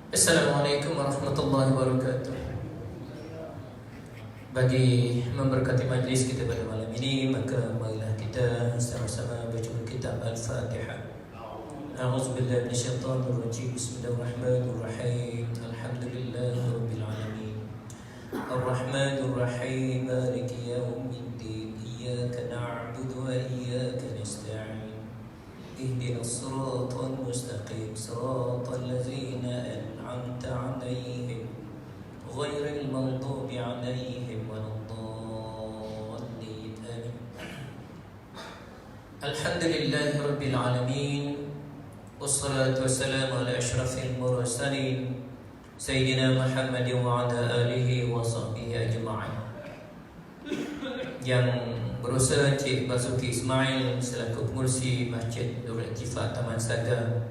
Assalamualaikum warahmatullahi wabarakatuh. Bagi memberkati majlis kita pada malam ini, maka marilah kita sama-sama baca kitab Al-Fatihah. A'udzubillahi minasyaitonir rajim. Bismillahirrahmanirrahim. Alhamdulillahirabbil alamin. Ar-Rahmanir Rahim. Maliki yaumiddin. Iyyaka na'budu wa iyyaka nasta'in. اهدنا الصراط المستقيم صراط الذين أنعمت عليهم غير المغضوب عليهم ولا الضالين آمين. الحمد لله رب العالمين والصلاة والسلام على أشرف المرسلين سيدنا محمد وعلى آله وصحبه أجمعين. Yang berusaha Cik Basuki Ismail selaku pengursi Masjid Nurul Ittifaq Taman Saga.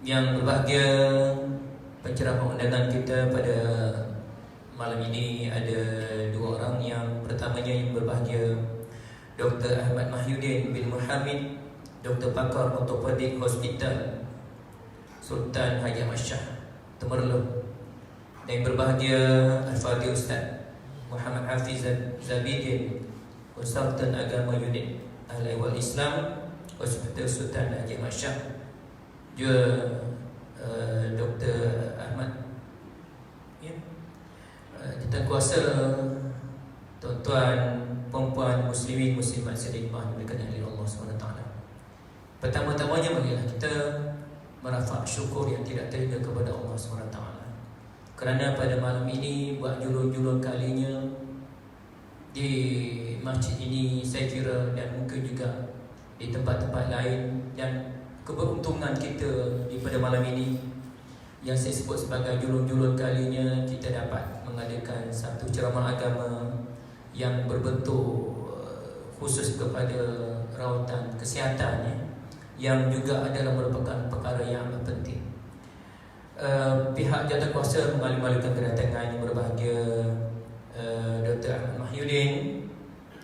Yang berbahagia penceramah undangan kita pada malam ini ada dua orang. Yang pertamanya yang berbahagia Dr. Ahmad Mahyudin bin Muhammad, Dr. Pakar Ortopedik Hospital Sultan Haji Ahmad Shah Temerloh. Dan yang berbahagia Al-Fadhil Ustaz Muhammad Hafiz Zabidin, Konsultan Agama Unit Al-Ihwal Islam Hospital Sultan Haji Ahmad Shah. Juga Dr. Ahmad Tentang kuasa tuan-tuan, perempuan, muslimin, muslimat sedikmah berkenaan oleh Allah SWT. Pertama-tamanya marilah kita merafak syukur yang tidak terhingga kepada Allah SWT, kerana pada malam ini buat julur-julur kalinya di masjid ini, saya kira, dan mungkin juga di tempat-tempat lain. Dan keberuntungan kita di pada malam ini yang saya sebut sebagai julur-julur kalinya, kita dapat mengadakan satu ceramah agama yang berbentuk khusus kepada rawatan kesihatan, yang juga adalah merupakan perkara yang amat penting. Pihak jawatankuasa mengalu-alukan kedatangan yang berbahagia Dr. Ahmad Mahyudin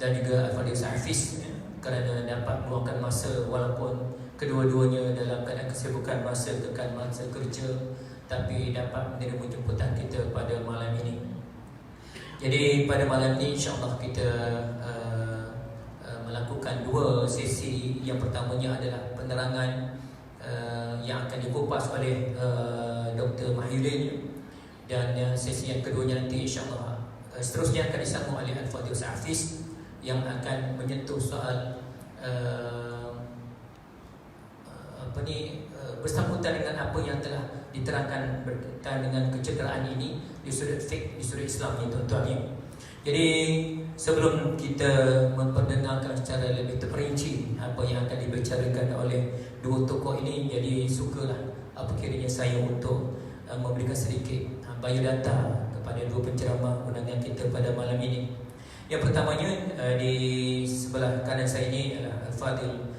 dan juga Al-Fadhil Hafiz, kerana dapat meluangkan masa, walaupun kedua-duanya dalam keadaan kesibukan masa kerja, tapi dapat menerima jemputan kita pada malam ini. Jadi pada malam ini insya-Allah kita melakukan dua sesi. Yang pertamanya adalah penerangan yang akan dikupas oleh Dr. Mahyudin, dan sesi yang keduanya nanti insya-Allah seterusnya akan disambung oleh Al-Fadhil Hafiz yang akan menyentuh soal bersangkutan dengan apa yang telah diterangkan berkaitan dengan kecederaan ini di sudut fiqh, di sudut Islam ni, tuan-tuan ya. Jadi sebelum kita memperdengarkan secara lebih terperinci apa yang akan dibicarakan oleh dua tokoh ini, jadi sukalah apa kiranya saya untuk memberikan sedikit biodata kepada dua penceramah undangan kita pada malam ini. Yang pertamanya di sebelah kanan saya ini adalah Al-Fadhil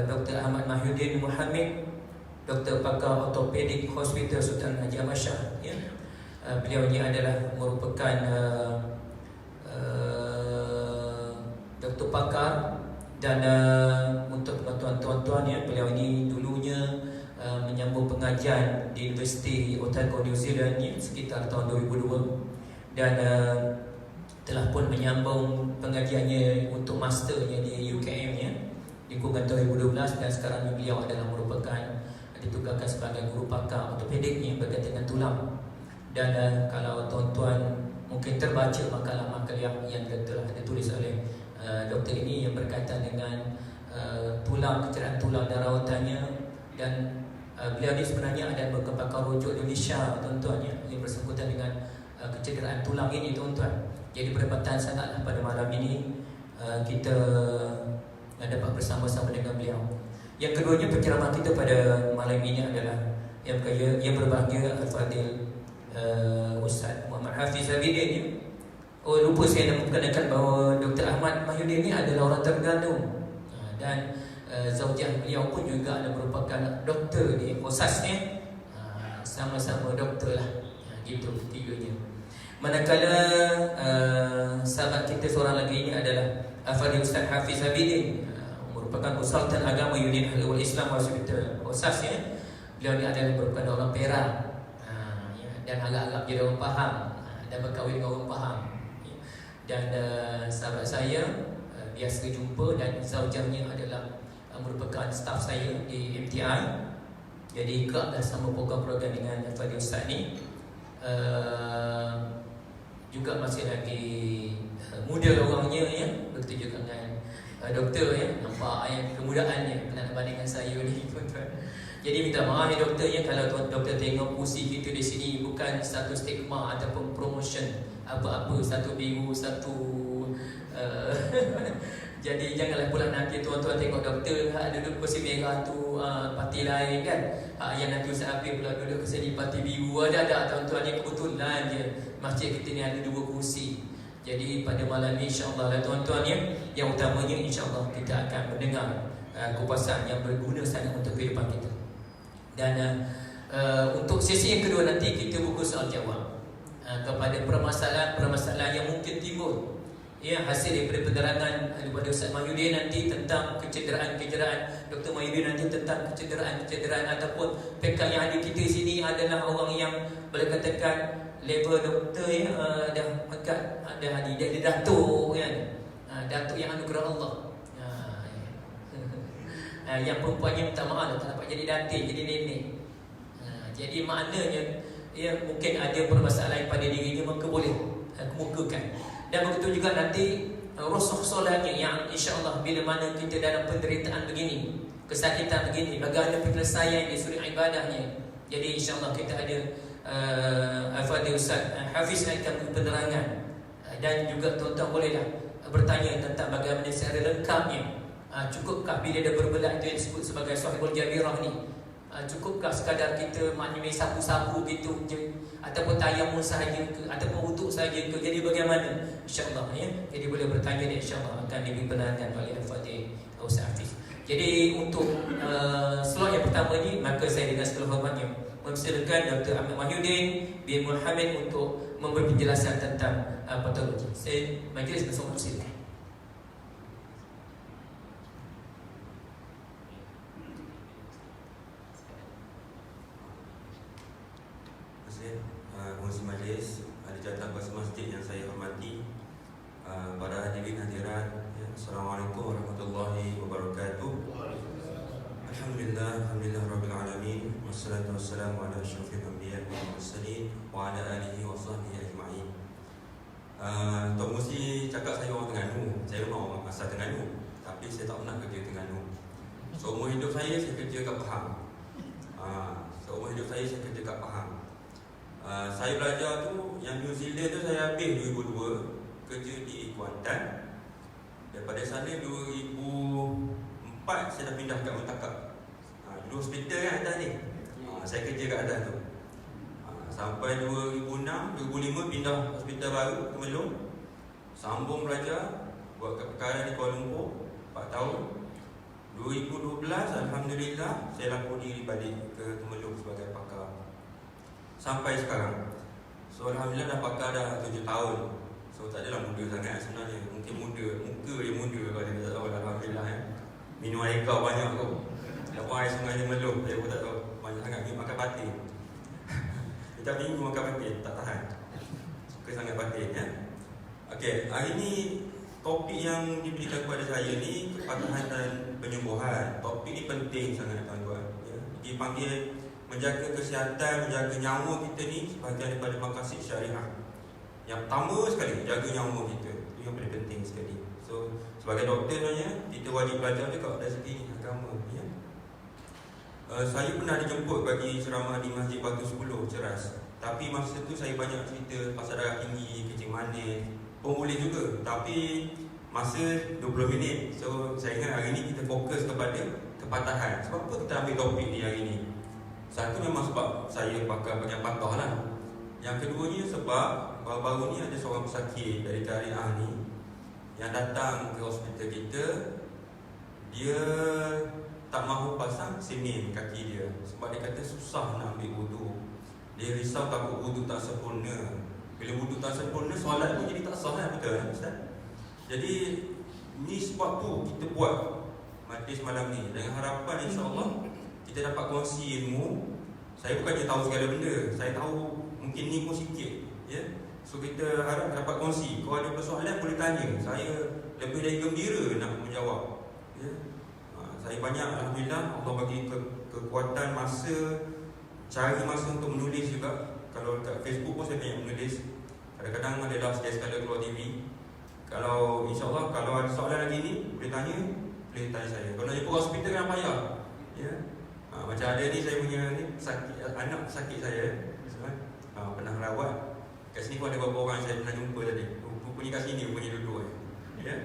Dr. Ahmad Mahyudin Muhammad, Dr. Pakar Ortopedik Hospital Sultan Haji Ahmad Shah ya. Beliau ini adalah merupakan Dr. Pakar, dan untuk tuan-tuan ya, beliau ini dulunya menyambung pengajian di Universiti Otago New Zealand ya, sekitar tahun 2002, dan telah pun menyambung pengajiannya untuk masternya di UKM ya, di kurungan 2012, dan sekarang beliau adalah merupakan ditugaskan sebagai guru pakar ortopedik yang berkaitan dengan tulang. Dan kalau tuan-tuan mungkin terbaca makalah-makalah yang telah ditulis oleh doktor ini yang berkaitan dengan tulang, kecederaan tulang dan rawatannya, dan beliau ini sebenarnya ada pakar rujuk Indonesia, tuan-tuan ya, yang bersangkutan dengan kecederaan tulang ini, tuan-tuan. Jadi berdekatan sangatlah pada malam ini kita dapat bersama-sama dengan beliau. Yang keduanya penceramah kita pada malam ini adalah yang berbahagia Al-Fadhil Ustaz Muhammad Hafiz Zabidin ya. Oh, lupa saya nak memperkenalkan bahawa Dr. Ahmad Mahyudin ini adalah orang Terengganu, dan zaujah beliau pun juga adalah merupakan doktor di Hosasnya. Sama-sama doktor lah gitu tiganya. Manakala sahabat kita seorang lagi ini adalah Al-Fadhil Ustaz Hafiz Zabidin, merupakan konsultan agama unit Al-Ihwal Islam Hospital Hosas ya. Beliau ni adalah merupakan orang Perak, ya, dan agak-agak jadi orang Pahang, dan berkahwin dengan orang Pahang, ya. Dan sahabat saya biasa jumpa, dan zaujahnya adalah merupakan staf saya di MTI. Jadi keraplah sama program-program dengan Fadil Ustaz ni. Juga masih lagi muda orangnya, ya, begitu juga dengan doktor, ya. Nampak kemudaannya pernah bandingkan saya ni, tuan-tuan. Jadi minta maaf ni doktor, ya, kalau doktor tengok kursi kita di sini bukan satu stigma ataupun promotion apa-apa, satu biru, satu jadi janganlah pula nanti tuan-tuan tengok doktor duduk kursi merah tu parti lain kan. Yang nanti Ustaz Hafif pula duduk ke sini parti biru. Ada tuan-tuan, ni kebetulan je masjid kita ni ada 2 kursi. Jadi pada malam ni insya-Allah tuan-tuan, ya, yang utamanya insya-Allah kita akan mendengar kupasan yang berguna sangat untuk kehidupan kita. Dan untuk sesi yang kedua nanti kita buka soal jawab kepada permasalahan-permasalahan yang mungkin timbul, ya, hasil daripada penerangan daripada Ustaz Mahyudin nanti tentang kecederaan-kecederaan, Dr. Mahyudin nanti tentang kecederaan-kecederaan, ataupun pekak yang ada kita sini adalah orang yang boleh katakan level doktor, ya, dah agak ada dia datuk, kan, datuk yang anugerah Allah. Yang perempuannya minta maaf tak dapat jadi datin, jadi nenek. Jadi maknanya, ya, mungkin ada permasalahan pada dirinya, maka boleh kemukakan. Dan begitu juga nanti rosoh-solannya yang insya-Allah bila mana kita dalam penderitaan begini, kesakitan begini, bagaimana penyelesaian di suri ibadahnya. Jadi insya-Allah kita ada Al-Fadhil Ustaz Hafiz akan penerangan, dan juga tuan-tuan bolehlah bertanya tentang bagaimana secara lengkapnya. Cukupkah bila dia berbelah itu yang disebut sebagai sahibul jabirah ni? Cukupkah sekadar kita maknanya sapu-sapu gitu je, ataupun tayamum sahaja ke, ataupun wuduk sahaja ke? Jadi bagaimana? InsyaAllah, ya. Jadi boleh bertanya, dan insyaAllah akan diberi penerangan oleh Al-Fadhil Ustaz Hafiz. Jadi untuk slot yang pertama ni, maka saya dengan segala hormatnya mempersilakan Dr. Ahmad Mahyudin bin Muhammad untuk memberi penjelasan tentang patologi. Saya majlis bersama silakan. Pengurusi majlis, ahli jawatan kuasa masjid yang saya hormati, para hadirin hadirat, ya, Assalamualaikum warahmatullahi wabarakatuh. Alhamdulillah, alhamdulillah rabbil alamin, wassalatu wassalamu ala asyrafil anbiya wal mursalin wa ala alihi wa sahbihi ajma'in. Tok Musi cakap saya orang Terengganu. Saya memang orang asal Terengganu, tapi saya tak pernah kerja Terengganu. Seumur hidup saya kerja kat Pahang. Seumur hidup saya kerja kat Pahang. Saya belajar tu, yang New Zealand tu saya habis 2002, kerja di Kuantan. Daripada sana 2004 saya dah pindah kat Mentakap. Dulu hospital kan atas ni. Saya kerja kat atas tu. Sampai 2006, 2005 pindah hospital baru ke Melong. Sambung belajar, buat perkara di Kuala Lumpur 4 tahun. 2012 alhamdulillah saya lapor diri balik ke Melong sebagai pakar. Sampai sekarang. So alhamdulillah dah pakar dah 7 tahun. So tak adalah muda sangat sebenarnya. Mungkin muda, muka dia muda kalau dia tak tahu. Alhamdulillah, ya. Minum air kau banyak tu. Lepas air sungai dia melup, saya pun tak tahu. Banyak sangat minum makan batin. Kita minggu makan batin, tak tahan. Suka sangat batin, ya. Okey, hari ni topik yang diberikan kepada saya ni kepatuhan dan penyembuhan. Topik ni penting sangat, tuan-tuan, ya. Dipanggil menjaga kesihatan, menjaga nyawa kita ni sebahagian daripada maqasid syariah. Yang pertama sekali, jaga nyawa kita. Itu yang paling penting sekali. So, sebagai doktor sebenarnya, kita wajib belajar juga dari segi agama, ya. Saya pernah dijemput bagi ceramah di Masjid Batu 10, Ceras. Tapi masa tu saya banyak cerita pasal darah tinggi, kencing manis pun boleh juga. Tapi masa 20 minit. So, saya ingat hari ni kita fokus kepada kepatahan. Sebab apa kita ambil topik ni hari ni? Satu memang sebab saya pakar bagian patah lah. Yang keduanya sebab baru-baru ni ada seorang pesakit dari Syariah ni yang datang ke hospital kita. Dia tak mahu pasang semen kaki dia sebab dia kata susah nak ambil wudu. Dia risau takut wudu tak sempurna. Bila wudu tak sempurna, solat tu jadi tak sah lah, betul kan Ustaz? Jadi ni sebab tu kita buat majlis malam ni dengan harapan insya-Allah kita dapat kongsi ilmu. Saya bukannya tahu segala benda, saya tahu mungkin ni pun sikit, ya. So kita harap dapat kongsi. Kalau ada persoalan boleh tanya. Saya lebih dari gembira nak menjawab, ya. Saya banyak, alhamdulillah, Allah bagi kekuatan masa, cari masa untuk menulis juga. Kalau kat Facebook pun saya banyak menulis. Kadang-kadang adalah sekali-sekala keluar TV. Kalau insyaAllah kalau ada soalan lagi ni boleh tanya saya. Kalau nak jumpa hospital kan payah, ya. Macam ada ni saya punya ni sakit, anak sakit saya, pernah rawat. Kat sini pun ada beberapa orang saya pernah jumpa tadi. Rupanya kat sini punya duduk, ya.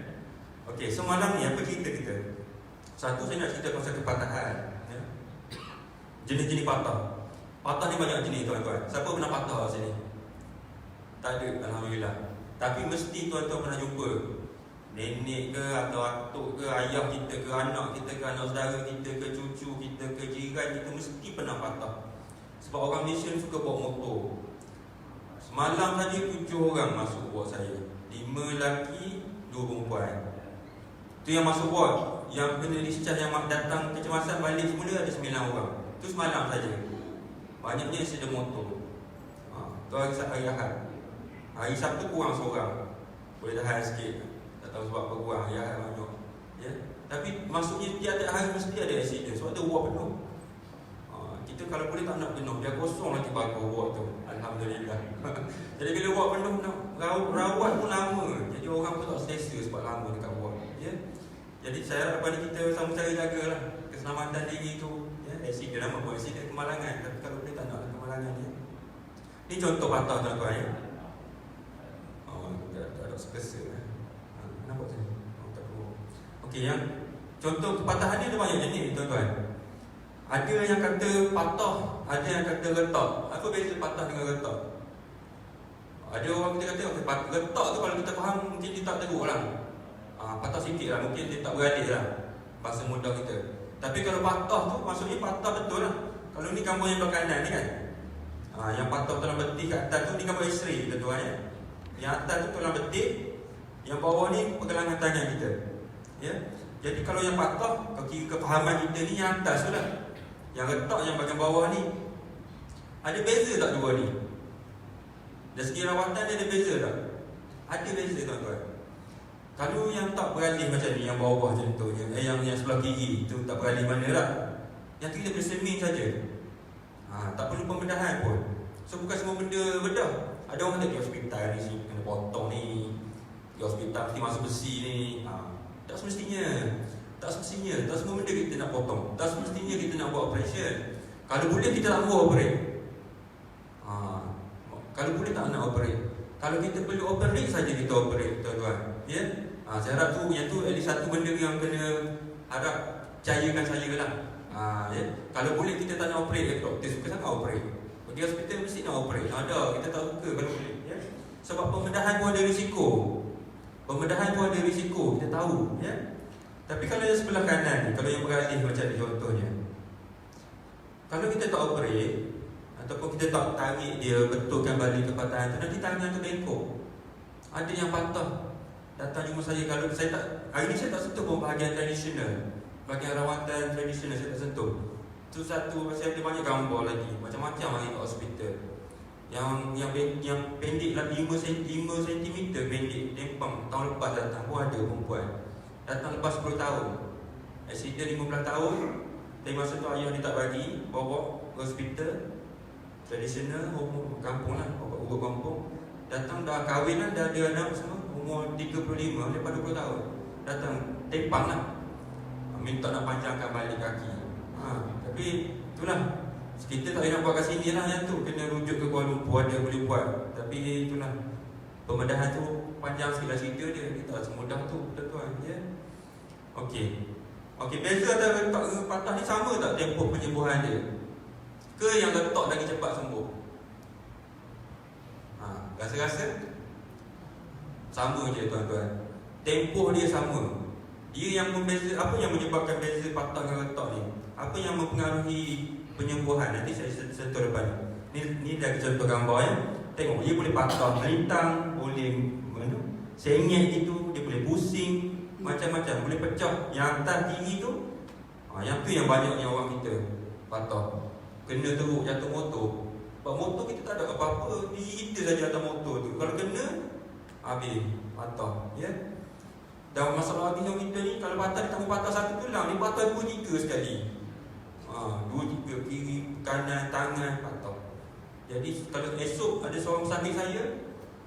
Okey, so malam ni apa cerita kita? Satu, saya nak cerita pasal kepatahan, ya. Jenis-jenis patah. Patah ni banyak jenis tuan-tuan. Siapa pernah patah kat sini? Tak ada, alhamdulillah. Tapi mesti tuan-tuan pernah jumpa nenek ke, atau atuk ke, ayah kita ke, anak kita ke, anak saudara kita ke, cucu kita ke, jiran kita, mesti pernah patah. Sebab orang Malaysia ni suka bawa motor. Semalam saja 7 orang masuk ward saya, 5 lelaki, 2 perempuan. Itu yang masuk ward. Yang kena discharge, yang datang kecemasan balik semula ada 9 orang. Itu semalam saja. Banyaknya sedang motor. Itu hari Ahad. Hari Sabtu kurang seorang. Boleh tahan sikit. Tak tahu sebab apa kurang, hari Ahad banyak, ya. Tapi maksudnya tiap-tiap hari mesti ada accident. Sebab tu ward penuh. Kita kalau boleh tak nak penuh, biar kosong nanti bakar ward tu. Alhamdulillah. Jadi bila ward penuh, rawat pun lama. Jadi orang pun tak selesa sebab lama dekat ward, ya. Jadi saya harap pada kita sama-sama jagalah keselamatan diri tu, ya. Accident lah, buat accident kemalangan. Tapi kalau boleh tak nak kemalangan, ya. Ni contoh patah tuan-tuan, ya. Tak ada sekesa, ya. Nampak tu? Tak perlu. Okey, yang contoh kepatahan ni ada banyak jenis tuan-tuan. Ada yang kata patah, ada yang kata retak. Apa beza patah dengan retak? Ada orang kita kata retak tu kalau kita faham mungkin dia tak teruk lah. Patah sikit lah, mungkin dia tak beradik lah, bahasa mudah kita. Tapi kalau patah tu maksudnya patah betul lah. Kalau ni gambar yang belah kanan ni kan, yang patah tulang betis kat atas tu ni gambar X-ray tuan-tuan, ya. Yang atas tu tulang betis, yang bawah ni pergelangan tangan kita, ya. Jadi kalau yang patah, kalau kira kefahaman kita ni yang atas tu lah. Yang retak yang bahagian bawah ni, ada beza tak dua ni? Dari segi rawatan dia ada beza tak? Ada beza tuan-tuan. Kalau yang tak beralih macam ni, yang bawah contohnya, yang sebelah kiri tu tak beralih mana tak? Yang tu kita boleh semin saja. Tak perlu pembedahan pun. So bukan semua benda bedah. Ada orang kata pergi hospital ni sini kena potong ni, pergi hospital mesti masuk besi ni. Tak semestinya. Tak semestinya. Tak semua benda kita nak potong. Tak semestinya kita nak buat operation. Kalau boleh kita tak buat operate. Kalau boleh tak nak operate. Kalau kita perlu operate saja kita operate tuan-tuan, ya. Saya harap tu, yang tu at least satu benda yang kena harap percayakan saya lah. Ya. Kalau boleh kita tak nak operate, doktor suka sangat operate. Pergi hospital mesti nak operate. Ada, kita tak suka kalau boleh, ya. Sebab pembedahan pun ada risiko. Pembedahan pun ada risiko, kita tahu, ya. Tapi kalau yang sebelah kanan ni, kalau yang beralih macam ni contohnya, kalau kita tak operate ataupun kita tak tarik dia, betulkan balik kepatahan tu, nanti tangan tu bengkok. Ada yang patah, datang jumpa saya. Kalau saya tak, hari ni saya tak sentuh pun bahagian tradisional, bahagian rawatan tradisional saya tak sentuh. Itu satu, saya ada banyak gambar lagi, macam-macam lagi kat hospital. Yang pendek lah 5 cm pendek, tempang. Tahun lepas datang pun ada perempuan. Datang lepas 10 tahun. Accident 15 tahun. Dari masa tu ayah dia tak bagi, bawa ke hospital tradisional, kampung lah, bawa kampung. Datang dah kahwin lah, dah ada anak semua, umur 35, lepas 20 tahun. Datang, tempang lah, minta nak panjangkan balik kaki. Tapi itulah, kita tak boleh nak buat kat sini lah yang tu. Kena rujuk ke Kuala Lumpur, ada boleh buat. Tapi itulah, pembedahan tu panjang sikit lah cerita dia. Kita tak semudah tu, tuan-tuan, ya. Okey, beza antara retak dengan patah ni sama tak tempoh penyembuhan dia? Ke yang retak lagi cepat sembuh? Rasa-rasa sama je tuan-tuan. Tempoh dia sama. Dia yang membeza, apa yang menyebabkan beza patah dengan retak ni? Apa yang mempengaruhi penyembuhan? Nanti saya sentuh depan. Ni dah contoh gambar, ya. Tengok, dia boleh patah melintang, boleh sengit gitu, dia boleh pusing, macam-macam, boleh pecah. Yang atas kiri tu, yang tu yang banyaknya orang kita. patah. Kena teruk jatuh motor. Sebab motor kita tak ada apa-apa, diri kita saja atas motor tu. Kalau kena, habis, patah. Ya. Dan masalah lagi yang kita ni, kalau patah dia tak patah satu tulang, dia patah 2-3 sekali. 2-3 kiri, kanan, tangan, patah. Jadi kalau esok ada seorang pesakit saya,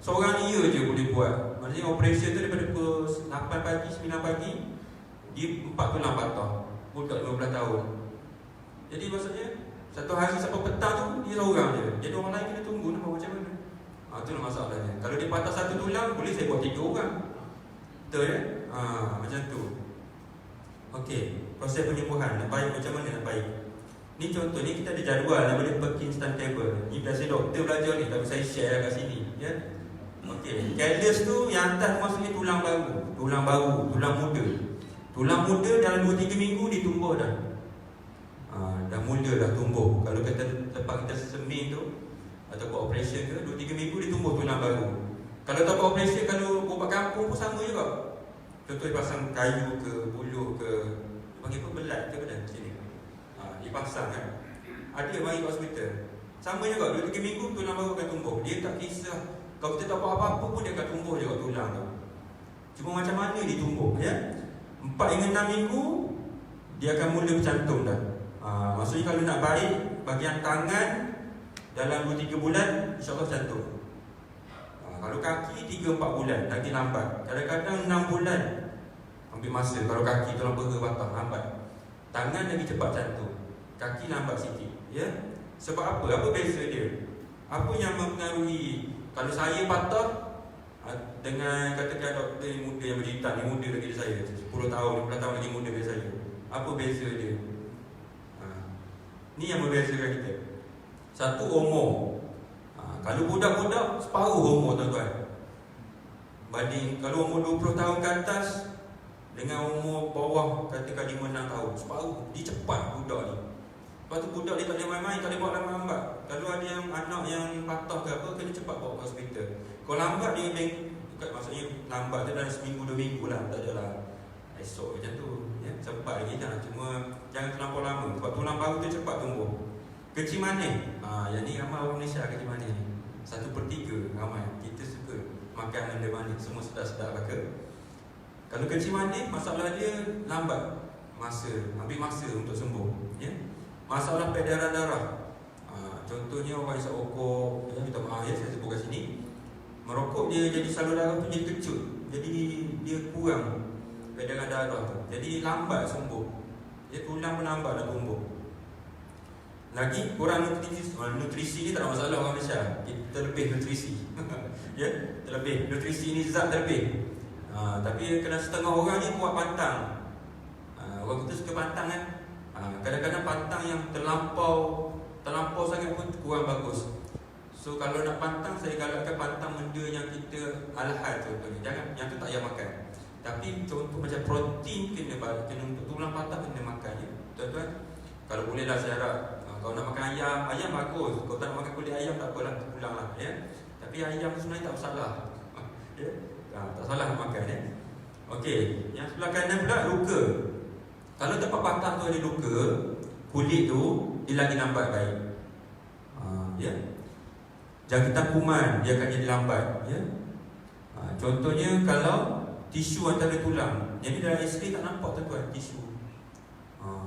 seorang dia je boleh buat. Maksudnya operasi tu daripada pukul 8 pagi, 9 pagi, dia 4 tulang patah. Budak 15 tahun. Jadi maksudnya satu hari sampai petang tu dia seorang je. Jadi orang lain kena tunggu nak buat macam mana. Itulah masalahnya. Kalau dia patah satu tulang, boleh saya buat 3 orang. Betul ya? Macam tu. Okey, proses penyembuhan nak baik macam mana nak baik. Ni contoh ni kita ada jadual daripada Parkinson Table. Ni biasa doktor belajar ni, tapi saya share kat sini, ya. Okey, callus tu yang atas maksudnya tulang baru, tulang muda. Tulang muda dalam 2-3 minggu dia tumbuh dah. Dah mula dah tumbuh. Kalau kita lepas kita seming tu atau buat operation ke 2-3 minggu dia tumbuh tulang baru. Kalau tak buat operation, kalau buat kampung pun sama juga. Contoh dia pasang kayu ke buluh ke, panggil apa, belat ke benda sini. Dia pasang kan. Ada mari ke hospital. Sama juga 2-3 minggu tulang baru akan tumbuh. Dia tak kisah kalau kita tak buat apa-apa pun dia akan tumbuh juga tulang tu. Cuma macam mana dia tumbuh, ya. 4 hingga 6 minggu dia akan mula bercantum dah. Maksudnya kalau nak baik bahagian tangan dalam 2-3 bulan insya-Allah cantum. Kalau kaki 3-4 bulan lagi lambat. Kadang-kadang 6 bulan ambil masa. Kalau kaki tulang peha patah lambat. Tangan lagi cepat cantum. Kaki lambat sikit, ya. Sebab apa? Apa beza dia? Apa yang mempengaruhi? Kalau saya patah dengan katakan doktor yang muda yang bercerita ni, muda lagi dari saya 10 tahun, 15 tahun lagi muda dari saya. Apa beza dia? Ni yang membezakan kita. Satu, umur. Kalau budak-budak separuh umur tuan-tuan. Banding kalau umur 20 tahun ke atas dengan umur bawah katakan 5-6 tahun, separuh. Dia cepat budak ni. Lepas tu budak dia tak boleh main-main, tak boleh buat lambat-lambat. Kalau ada yang anak yang patah ke apa, kena cepat bawa ke hospital. Kalau lambat dia maksudnya lambat tu dalam seminggu 2 minggu lah, tak adalah esok macam tu, ya. Cepat lagi dah, cuma jangan terlampau lama. Sebab tulang baru tu cepat tumbuh. Kecil manis, yang ni ramai orang Malaysia kecil manis ni 1/3 ramai. Kita suka makan benda manis, semua sedap-sedap ke. Kalau kecil manis, masalah dia lambat masa, ambil masa untuk sembuh, ya. Masalah peredaran darah, contohnya orang isap rokok, minta maaf ya saya sebut kat sini. Merokok dia jadi salur darah tu jadi kecut, jadi dia kurang peredaran darah tu, jadi lambat sembuh. Dia tulang pun lambat nak tumbuh. Lagi kurang nutrisi. Nutrisi ni tak ada masalah orang Malaysia. Kita lebih nutrisi. Ya, terlebih nutrisi ni zat terlebih. Tapi kena setengah orang ni kuat pantang. Orang kita suka pantang kan. Kadang-kadang pantang yang terlampau sangat pun kurang bagus. So kalau nak pantang, saya galakkan pantang benda yang kita alhal contohnya. Jangan yang tu tak payah makan. Tapi contoh macam protein kena untuk tulang patah kena makan ya. Tuan-tuan, kalau boleh lah saya harap kalau nak makan ayam bagus. Kalau tak nak makan kulit ayam tak apalah, pulang lah ya. Tapi ayam sebenarnya tak bersalah. Ya. Tak salah nak makan ya. Okey, yang sebelah kanan pula luka. Kalau tempat patah tu ada luka, kulit tu dia lagi lambat baik. Ya. Jangkitan kuman dia akan jadi lambat ya. Contohnya kalau tisu antara tulang. Jadi dalam X-ray tak nampak tuan-tuan tisu.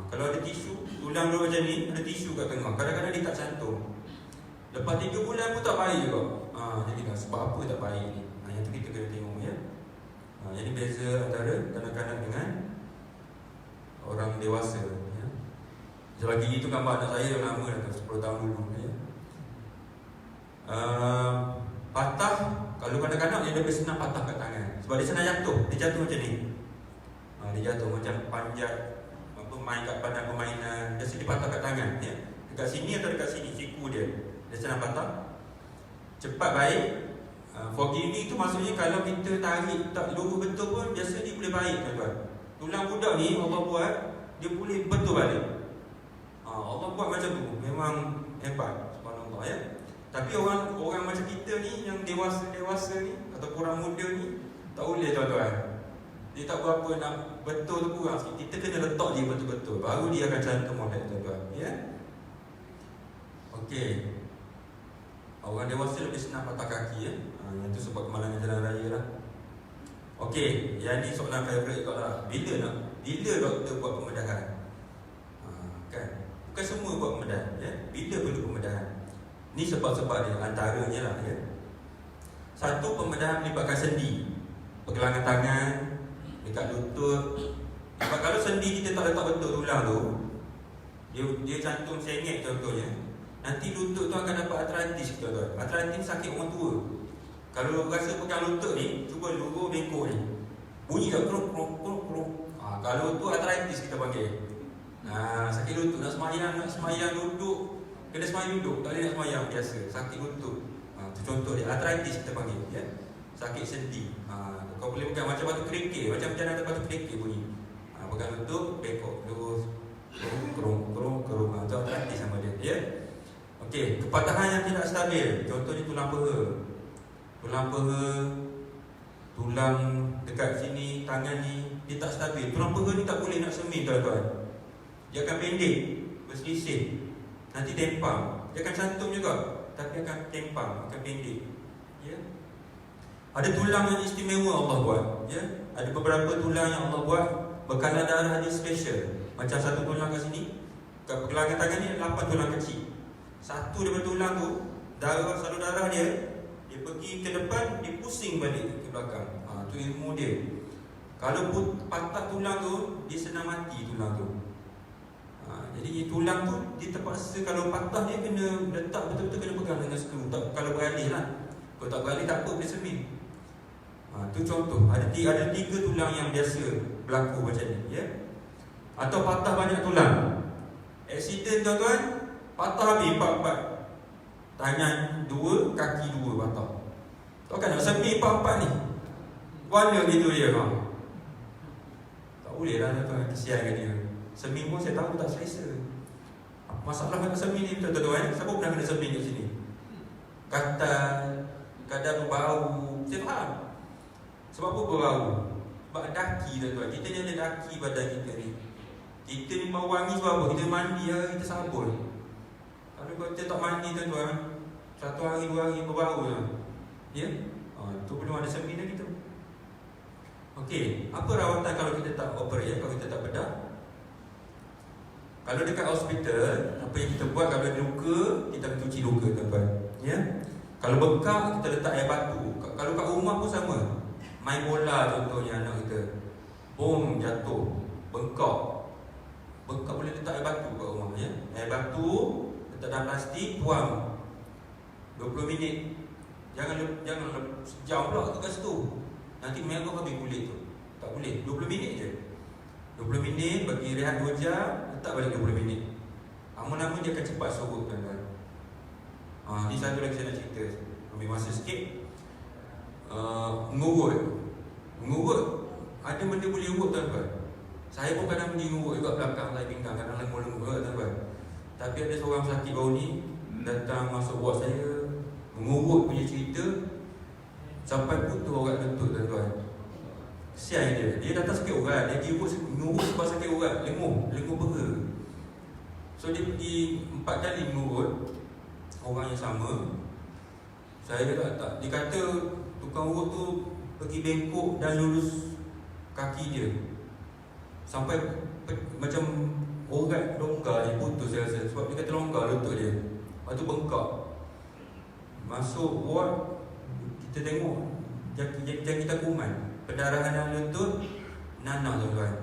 Kalau ada tisu, tulang dua macam ni, ada tisu kat tengah. Kadang-kadang dia tak cantum. Lepas 3 bulan pun tak baik juga. Jadi sebab apa tak baik ni? Yang tu kita kena tengok ya. Jadi beza antara kanak-kanak dengan orang dewasa ya. Selagi itu gambar anak saya yang lama dah 10 tahun dulu ya. Patah, kalau kanak-kanak dia lebih senang patah kat tangan. Sebab dia senang jatuh. Dia jatuh macam ni. Dia jatuh macam panjat main kat padang permainan. Dia sedih patah kat tangan ya. Dekat sini atau dekat sini siku dia senang patah. Cepat baik. Forgiving tu maksudnya kalau kita tarik tak lurus betul pun biasa dia boleh baik tuan-tuan. Tulang budak ni Allah buat dia boleh betul balik. Allah buat macam tu. Memang hebat subhanallah ya. Tapi orang macam kita ni yang dewasa ni atau kurang muda ni tak boleh tuan-tuan. Dia tak berapa nak betul tu kurang sikit. Kita kena letak dia betul-betul. Baru dia akan cantum molek tuan-tuan ya. Okey. Orang dewasa lebih senang patah kaki ya. Yang tu sebab kemalangan jalan raya lah. Okey, yang ni soalan favourite kau lah. Bila doktor buat pembedahan? Kan? Bukan semua buat pembedahan ya. Bila perlu pembedahan? Ni sebab-sebab dia, antaranya lah ya. Satu, pembedahan melibatkan sendi, pergelangan tangan, dekat lutut. Sebab kalau sendi kita tak letak betul tulang tu, dia cantum sengit contohnya, nanti lutut tu akan dapat arthritis tuan-tuan. Arthritis sakit orang tua. Kalau rasa pegang lutut ni, cuba luruh bengkok ni, bunyi tak kruk kruk kruk kruk. Kalau tu arthritis kita panggil. Sakit lutut, nak semayang duduk, kena semayang duduk, tak boleh nak semayang biasa, sakit lutut. Tu contoh dia, arthritis kita panggil ya. Sakit sendi. Kau boleh pegang macam batu kerikil, macam ada batu kerikil bunyi. Pegang lutut, bengkok, lurus, kruk kruk kruk. Tu arthritis sama dia ya. Okey, kepatahan yang tidak stabil, contohnya tulang peha. Tulang dekat sini, tangan ni, dia tak stabil. Tulang peha ni tak boleh nak semin tuan-tuan. Dia akan pendek, berselisih, nanti tempang. Dia akan cantum juga, tapi akan tempang, akan pendek ya. Ada tulang yang istimewa Allah buat ya. Ada beberapa tulang yang Allah buat bekalan darah dia special. Macam satu tulang kat sini, kat pergelangan tangan ni 8 tulang kecil. Satu daripada tulang tu, salur darah dia pergi ke depan, dia pusing balik ke belakang. Tu ilmu dia. Kalau patah tulang tu, dia senang mati tulang tu. Jadi tulang tu dia terpaksa, kalau patah dia kena letak betul-betul, kena pegang dengan skru. Kalau beralih lah. Kalau tak beralih tak apa, boleh semin. Tu contoh. Ada 3 tulang yang biasa berlaku macam ni ya. Atau patah banyak tulang. Aksiden tuan-tuan, patah habis 4. Tangan 2, kaki 2 patah. Kau kan nak semin 4 ni. Mana gitu dia tak boleh lah tuan-tuan, kesian kat dia. Semin pun saya tahu tak selesa. Masalah kena semin ni tuan-tuan. Siapa pernah kena semin kat sini? Katal, kadang berbau. Saya faham. Sebab apa berbau? Sebab daki tuan-tuan. Kita ni ada daki badan kita ni. Kita ni bau wangi sebab apa? Kita mandi hari, kita sabun. Kalau kita tak mandi tuan-tuan, 1 hari 2 hari berbau je. Ya? Tu belum ada semin lagi tu. Okey, apa rawatan kalau kita tak operate, kalau kita tak bedah? Kalau dekat hospital, apa yang kita buat, kalau ada luka, kita cuci luka tuan-tuan. Ya? Kalau bekak, kita letak air batu. Kalau kat rumah pun sama. Main bola contohnya anak kita, bom jatuh, bengkak. Bengkak boleh letak air batu kat rumah ya. Air batu letak dalam plastik, tuang 20 minit. Jangan sejam pula kat situ. Nanti merah habis kulit tu. Tak boleh, 20 minit je. 20 minit, bagi rehat 2 jam, letak balik 20 minit. Lama-lama dia akan cepat surut tuan-tuan. Ni satu lagi saya nak cerita. Ambil masa sikit. Ngurut. Ada benda boleh urut tuan-tuan. Saya pun kadang pergi ngurut juga belakang saya pinggang, kadang lengur-lengur tuan-tuan. Tapi ada seorang sakit baru ni datang masuk ward saya, mengurut punya cerita sampai putus urat lutut tuan-tuan. Kesian dia datang sakit urat, dia pergi ngurut sebab sakit urat, lengur peha. So dia pergi 4 kali mengurut orang yang sama. Saya tak, dia kata tukang urut tu pergi bengkok dan lurus kaki dia sampai macam urat longgar dia putus saya rasa. Sebab dia kata longgar lutut dia, lepas tu bengkak. Masuk ward, kita tengok jangkitan kuman, pendarahan dalam lutut, nanah tuan-tuan.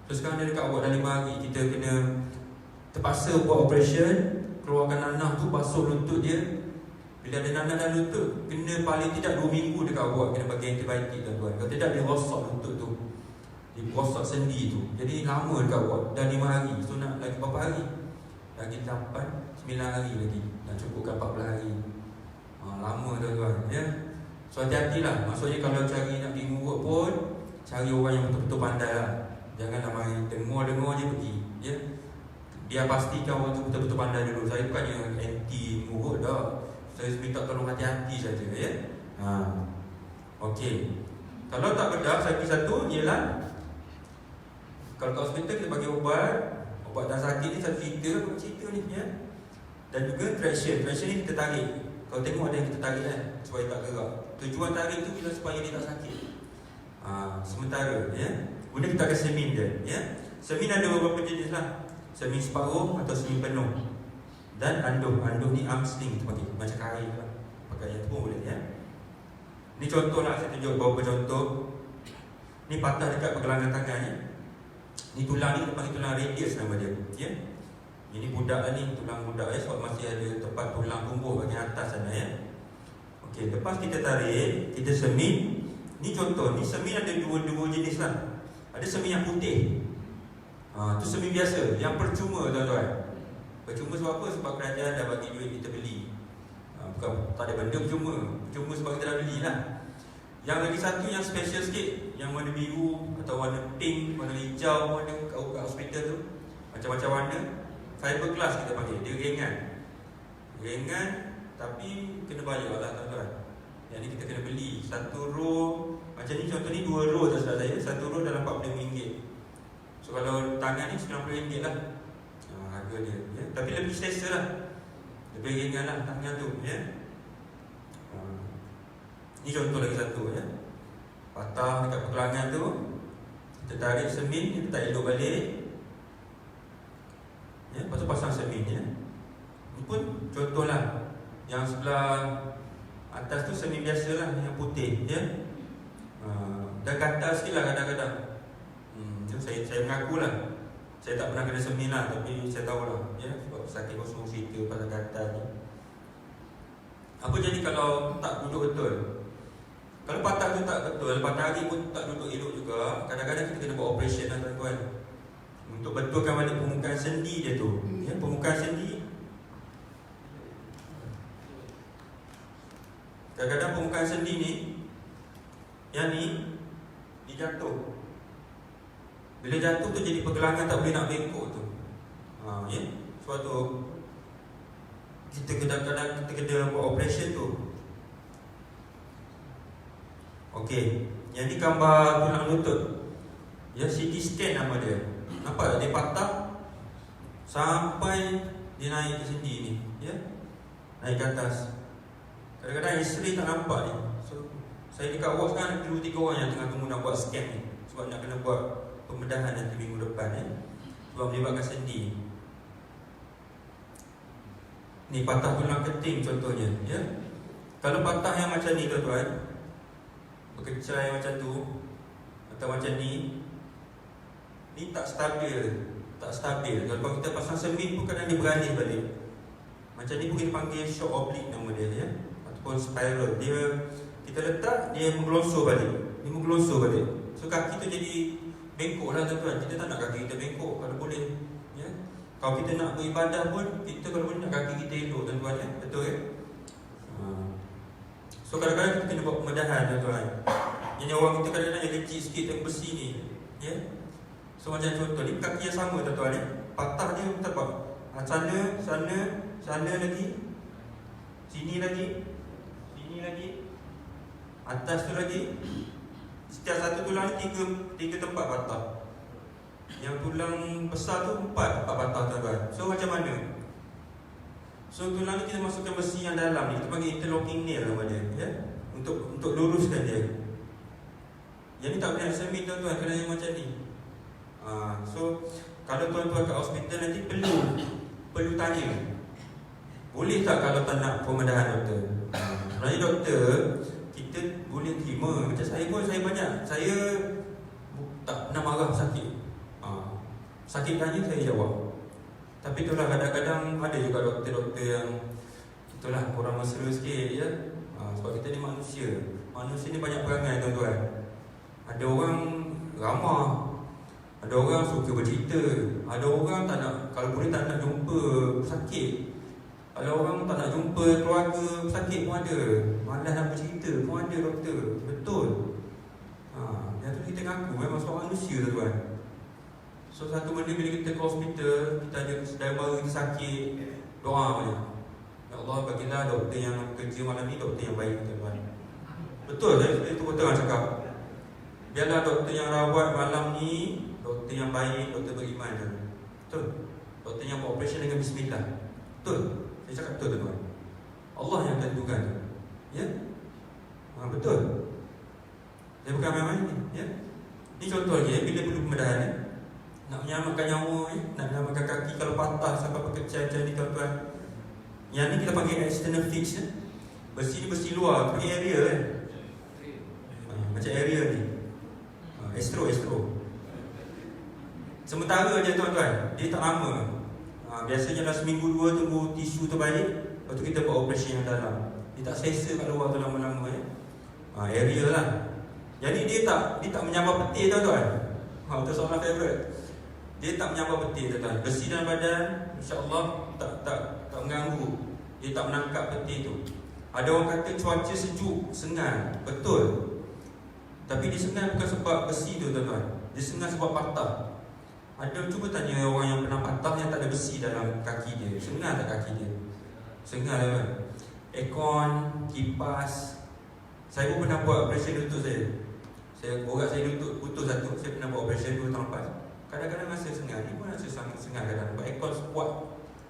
So sekarang dia dekat ward dah 5 hari. Kita kena terpaksa buat operation, keluarkan nanah tu, basuh lutut dia. Bila ada nanah dalam lutut, kena paling tidak 2 minggu dekat ward, kena bagi antibiotik tuan-tuan. Kalau tidak dia rosak lutut tu, dia rosak sendi tu. Jadi lama dekat ward, dah 5 hari. So nak lagi berapa hari? Lagi 8, 9 hari lagi. Nak cukupkan 14 hari. Lama tuan-tuan ya. So hati-hatilah. Maksudnya kalau cari nak pergi ngurut pun, cari orang yang betul-betul pandai lah. Janganlah main dengar-dengar je pergi ya. Biar pastikan orang tu betul-betul pandai dulu. Saya bukannya anti ngurut dah. Saya minta tolong hati-hati saja ya. Okey. Kalau tak bedah, saya pergi satu ialah, kalau kat hospital kita bagi ubat dan sakit ni satu cerita ni ya. Dan juga traction ni kita tarik. Kalau tengok ada yang kita tarik kan, supaya tak gerak. Tujuan tarik tu bila supaya dia tak sakit. Sementara guna kita ada semin dia, Semin ada beberapa jenis lah. Semin separuh atau semin penuh. Dan anduh ni arm sling kita panggil, macam kain lah. Pakai yang tu pun boleh Ni contoh lah, saya tunjuk beberapa contoh. Ni patah dekat pergelangan tangan ni. Ni tulang ni kita panggil tulang radius nama dia, Ini budak lah ni, tulang budak sebab masih ada tempat tulang tumbuh bahagian atas sana Okey, lepas kita tarik, kita semin. Ni contoh, ni semin ada dua jenis lah. Ada semin yang putih. Tu semin biasa, yang percuma tuan-tuan. Percuma sebab apa? Sebab kerajaan dah bagi duit kita beli. Bukan tak ada benda percuma sebab kita dah beli lah. Yang lagi satu yang special sikit, yang warna biru atau warna pink, warna hijau, warna kat hospital tu, macam-macam warna. Fiberglass kita panggil, dia ringan tapi kena bayar lah tuan-tuan. Yang ni kita kena beli satu row. Macam ni contoh ni 2 row tak salah saya. Satu row dalam RM45. So kalau tangan ni RM90 lah harga dia, Tapi lebih selesa lah, lebih ringan lah tangan tu, Ni contoh lagi satu, Patah dekat pergelangan tu, kita tarik semin, kita tak elok balik, lepas tu pasang semin, Ni pun contoh lah. Yang sebelah atas tu semin biasa lah, yang putih, Dan gatal sikit lah kadang-kadang. Saya mengaku lah, saya tak pernah kena semin lah, tapi saya tahu lah, sebab sakit kosong cerita pasal gatal ni. Apa jadi kalau tak duduk betul? Kalau patah tu tak betul, patah hari pun tak duduk elok juga, kadang-kadang kita kena buat operation lah tuan-tuan, untuk betulkan balik permukaan sendi dia tu. Permukaan sendi, kadang-kadang permukaan sendi ni, yang ni, dia jatuh. Bila jatuh tu jadi pergelangan tak boleh nak bengkok tu. Sebab tu kita kadang-kadang kita kena buat operation tu. Okey, yang ni gambar tulang lutut. CT scan nama dia. Nampak tak dia patah sampai dia naik ke sendi ni, naik ke atas. Kadang-kadang X-ray tak nampak ni. So saya dekat ward sekarang ada 2-3 orang yang tengah tunggu nak buat scan ni, sebab nak kena buat pembedahan nanti minggu depan, sebab melibatkan sendi. Ni patah tulang keting contohnya, Kalau patah yang macam ni tuan-tuan, berkecai macam tu atau macam ni tak stabil. Kalau kita pasang semin pun kadang dia beranis balik. Macam ni pun kita panggil shock oblique nama dia, ataupun spiral. Kita letak, dia menggelosor balik. So kaki tu jadi bengkok lah tuan-tuan. Kita tak nak kaki kita bengkok kalau boleh, Kalau kita nak beribadah pun, kita kalau boleh nak kaki kita elok tuan-tuan, Betul So kadang-kadang kita kena buat pembedahan tuan-tuan. Yang orang kita kadang-kadang yang kecil sikit yang besi ni, So macam contoh ni kaki yang sama tuan-tuan, patah dia nampak. Sana lagi, sini lagi, atas tu lagi. Setiap satu tulang ni tiga tempat patah. Yang tulang besar tu 4 patah tuan-tuan. So macam mana? So tulang ni kita masukkan besi yang dalam ni, kita panggil interlocking nail nama dia, untuk luruskan dia. Yang ni tak boleh nak semin tuan-tuan, kena yang macam ni. So kalau tuan-tuan kat hospital nanti perlu tanya, boleh tak kalau tak nak pembedahan doktor? Sebenarnya doktor kita boleh terima. Macam saya pun, saya tak pernah marah sakit. Sakit tanya saya jawab. Tapi itulah kadang-kadang ada juga doktor-doktor yang itulah kurang mesra sikit, sebab kita ni manusia. Manusia ni banyak perangai tuan-tuan. Ada orang ramah, ada orang suka bercerita, ada orang tak nak, kalau boleh tak nak jumpa sakit. Ada orang tak nak jumpa keluarga sakit pun ada, malas nak bercerita pun ada doktor. Betul. Yang tu kita ngaku memang seorang manusia tuan. So satu benda bila kita ke hospital, kita ada saudara mara kita sakit, doa banyak. Ya Allah bagilah doktor yang kerja malam ni doktor yang baik tuan. Betul itu betul orang cakap. Biarlah doktor yang rawat malam ni doktor yang baik, doktor beriman. Betul. Doktor yang buat operation dengan bismillah. Betul. Saya cakap betul tuan-tuan. Allah yang akan tentukan. Ya? Betul. Saya bukan main-main ni. Ya? Ini contoh lagi, bila perlu pembedahan ya? Nak menyelamatkan nyawa ya? Nak menyelamatkan kaki kalau patah sampai berkecai macam ni tuan-tuan. Yang ni kita panggil external fix ya? Besi ni besi luar, panggil area kan? Macam area ni. Estro. Sementara je tuan-tuan, dia tak lama. Biasanya dalam seminggu 2 tunggu tisu terbaik, lepas tu kita buat operasi yang dalam. Dia tak selesa kat luar tu lama-lama ya. Area lah. Jadi dia tak menyambar peti tuan-tuan. Itu soalan favourite. Dia tak menyambar peti tuan-tuan. Besi dalam badan insya-Allah tak mengganggu. Dia tak menangkap peti tu. Ada orang kata cuaca sejuk, sengal. Betul. Tapi dia sengal bukan sebab besi tu tuan-tuan. Dia sengal sebab patah. Ada, cuba tanya orang yang pernah patah yang tak ada besi dalam kaki dia. Sengal tak kaki dia? Sengal kan? Aircon, kipas. Saya pun pernah buat operasi lutut saya. Borak saya lutut putus satu. Saya pernah buat operasi 2 tahun lepas. Kadang-kadang rasa sengal. Ni pun rasa sangat sengal kadang. Buat aircon kuat.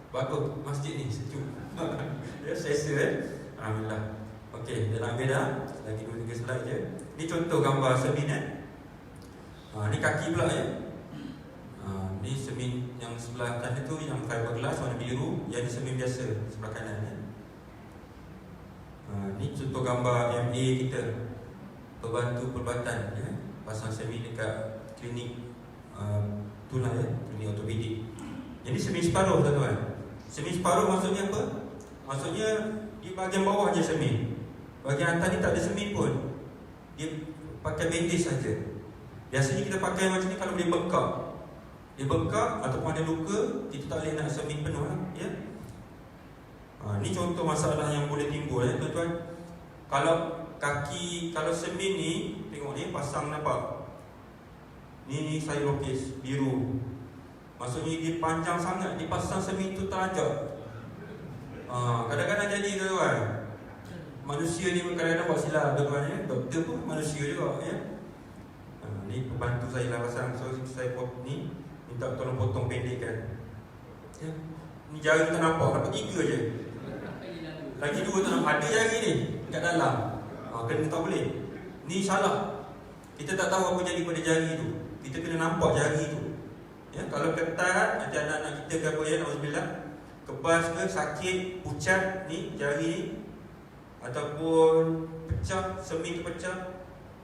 Bagus masjid ni sejuk. Ya, selesa Alhamdulillah. Okey, dah nak habis dah. Lagi 2-3 slide je. Ni contoh gambar semin ni kaki pula ya. Ni semin yang sebelah kanan tu yang fiberglass warna biru, yang ni semin biasa sebelah kanan ya. Ni contoh gambar MA kita, pembantu perubatan ya, pasang semin dekat klinik tulang ya, klinik ortopedik. Jadi semin separuh tuan-tuan. Semin separuh maksudnya apa? Maksudnya di bahagian bawah je semin, bahagian atas ni tak ada semin pun. Dia pakai bandage saja. Biasanya kita pakai macam ni kalau dia bengkak. Dia bengkak ataupun ada luka, kita tak boleh nak semin penuh ya. Ni contoh masalah yang boleh timbul ya tuan-tuan. Kalau semin ni, tengok ni pasang nampak. Ni saya lukis biru. Maksudnya dia panjang sangat, dipasang semin tu terajak. Kadang-kadang jadi tuan-tuan. Manusia ni kadang-kadang buat silap tuan-tuan ya. Doktor pun manusia juga ya. Ni pembantu saya lah pasang. So saya buat ni, minta tolong potong pendekkan ya. Ni jari tak nampak 3 je. Lagi 2 tak nampak. Ada jari ni kat dalam. Kena tak boleh. Ni salah. Kita tak tahu apa jadi pada jari tu. Kita kena nampak jari tu ya. Kalau ketat, nanti anak-anak kita ke apa ya, nauzubillah, kebas ke, sakit, pucat ni jari ni, ataupun pecah, semin tu pecah,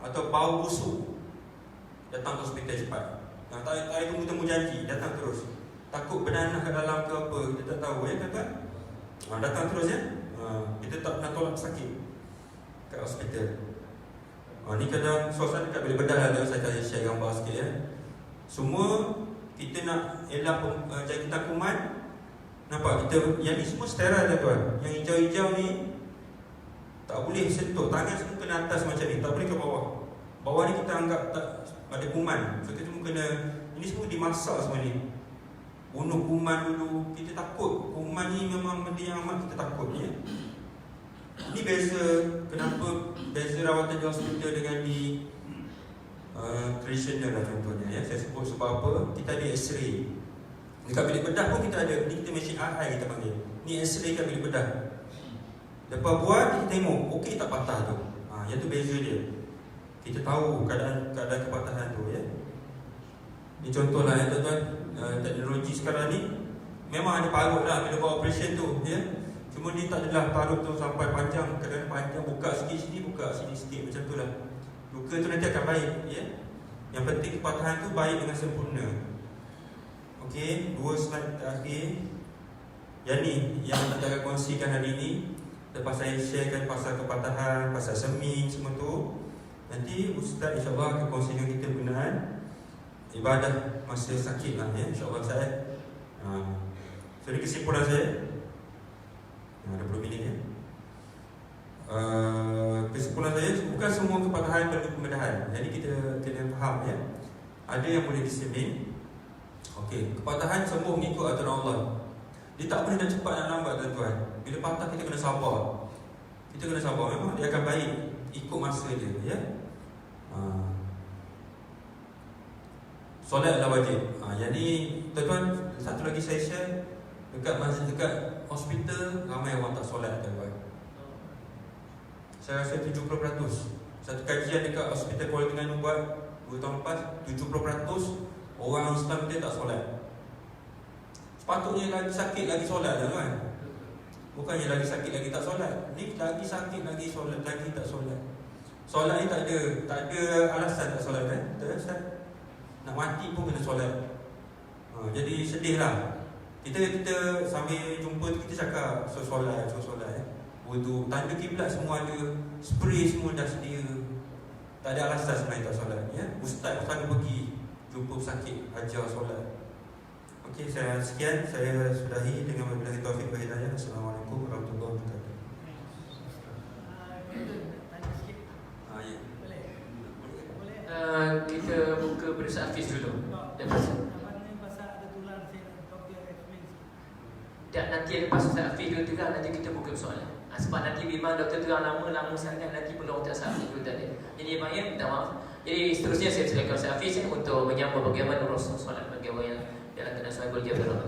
atau bau busuk, datang ke hospital cepat. Tak ada tunggu-tunggu janji, datang terus. Takut beranak ke dalam ke apa, kita tak tahu ya kan? Datang terus ya. Kita tak pernah tolak sakit kat hospital. Ni kadang suasana dekat boleh bedah lah. Saya share gambar sikit ya. Semua kita nak elak jangkitan kuman. Nampak kita, yang ni semua sterile tuan-tuan. Yang hijau-hijau ni tak boleh sentuh. Tangan semua kena atas macam ni, tak boleh ke bawah. Bawah ni kita anggap tak ada kuman. So kita semua kena, ini semua dimasak semua ni. Bunuh kuman dulu. Kita takut. Kuman ni memang benda yang amat kita takut ya. Ini beza, kenapa beza rawatan di hospital dengan di tradisional lah contohnya ya. Saya sebut sebab apa? Kita ada X-ray. Dekat bilik bedah pun kita ada. Ni kita mesin RI kita panggil. Ni X-ray kat bilik bedah. Lepas buat, kita tengok okey tak patah tu. Yang tu beza dia. Kita tahu keadaan kepatahan tu ya. Ni contoh lah ya tuan-tuan. Teknologi sekarang ni memang ada parut lah bila buat operation tu ya. Cuma dia tak adalah parut tu sampai panjang. Kadang-kadang panjang, buka sikit sini, buka sini sikit, macam tu lah. Luka tu nanti akan baik ya. Yang penting kepatahan tu baik dengan sempurna. Okey, 2 slide terakhir. Yang ni yang nak akan kongsikan hari ni. Lepas saya sharekan pasal kepatahan, pasal semin semua tu, nanti Ustaz insyaAllah akan kongsikan kita berkenaan ibadah masa sakit lah ya, insyaAllah saya. So ini kesimpulan saya. Ada 20 minit ya. Kesimpulan saya, bukan semua kepatahan perlu pembedahan. Jadi kita kena faham ya. Ada yang boleh disemin. Okey, kepatahan sembuh mengikut aturan Allah. Dia tak boleh nak cepat dan lambat tuan-tuan. Bila patah kita kena sabar. Kita kena sabar, memang dia akan baik ikut masa dia ya. Solat adalah wajib. Yang ni tuan-tuan, satu lagi saya share. dekat masjid, dekat hospital, ramai orang tak solat tuan-tuan. Saya rasa 70%. Satu kajian dekat Hospital Kuala Terengganu buat 2 tahun lepas, 70% orang Islam dia tak solat. Sepatutnya lagi sakit lagi solat lah kan. Bukannya lagi sakit lagi tak solat. Ni lagi sakit lagi solat, lagi tak solat. Solat ni tak ada alasan tak solat kan? Tak ada alasan. Nak mati pun kena solat. Jadi sedih lah. Kita sambil jumpa kita cakap solat wudu, tanda kiblat semua ada, spray semua dah sedia. Tak ada alasan sebenarnya tak solat ya. Ustaz selalu pergi jumpa pesakit, ajar solat. Okey, saya sekian, saya sudahi dengan wabillahi taufiq wal hidayah. Assalamualaikum warahmatullahi wabarakatuh. Kita buka Berusaha Hafiz dulu. Lepas nanti lepas Ustaz Hafiz dulu juga, nanti kita buka soalan. Sebab nanti memang Dr. Terang lama sangat, nanti belum Ustaz Hafiz dulu tadi. Jadi maknanya minta maaf. Jadi seterusnya saya silakan Ustaz Hafiz untuk menyambung bagaimana urus soalan bagi orang yang dalam keadaan suhaibul jabal.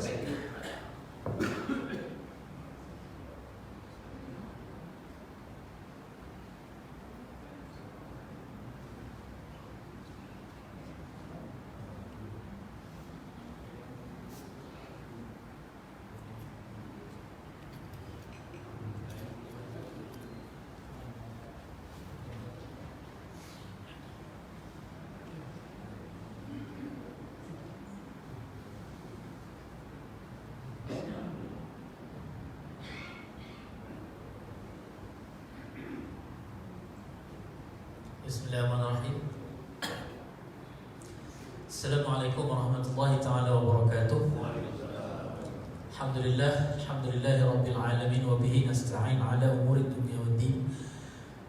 Bismillahirrahmanirrahim. Assalamualaikum warahmatullahi taala wabarakatuh. Alhamdulillahi rabbil alamin wa bihi nasta'in ala umuri dunya waddin.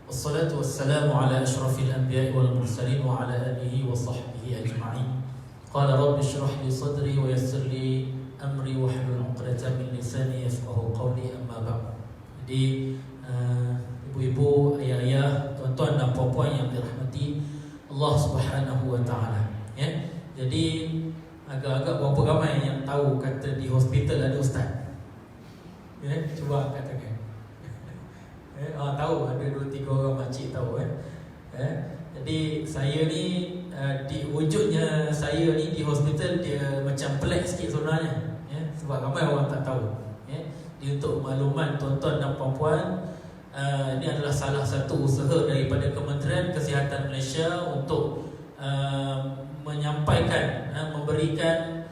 Wassalatu wassalamu ala asyrafil anbiya'i wal mursalin wa ala alihi wa sahbihi ajma'in. Qala rabbi shrah li sadri wa yassir li amri wa hlul 'uqdatam min lisani yafqahu qawli, amma ba'd. Jadi ibu-ibu, ayah-ayah, tuan-tuan dan puan-puan yang dirahmati Allah Subhanahu wa taala, ya. Jadi agak-agak berapa ramai yang tahu kata di hospital ada ustaz? Ya, cuba katakan. Tahu, ada 2-3 orang makcik tahu kan. Jadi saya ni di wujudnya saya ni di hospital dia macam pelik sikit sebenarnya, ya, sebab ramai orang tak tahu, ya. Jadi untuk makluman tuan-tuan dan puan-puan, ini adalah salah satu usaha daripada Kementerian Kesihatan Malaysia untuk menyampaikan, memberikan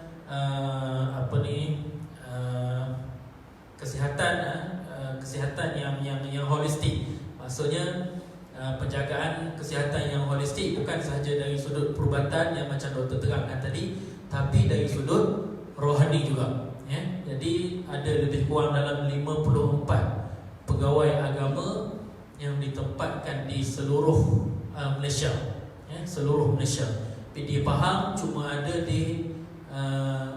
kesihatan yang holistik. Maksudnya penjagaan kesihatan yang holistik bukan sahaja dari sudut perubatan yang macam Dr. terangkan tadi, tapi dari sudut rohani juga, ya. Jadi ada lebih kurang dalam 54 pegawai agama yang ditempatkan di seluruh Malaysia, ya, seluruh Malaysia. PD Pahang cuma ada di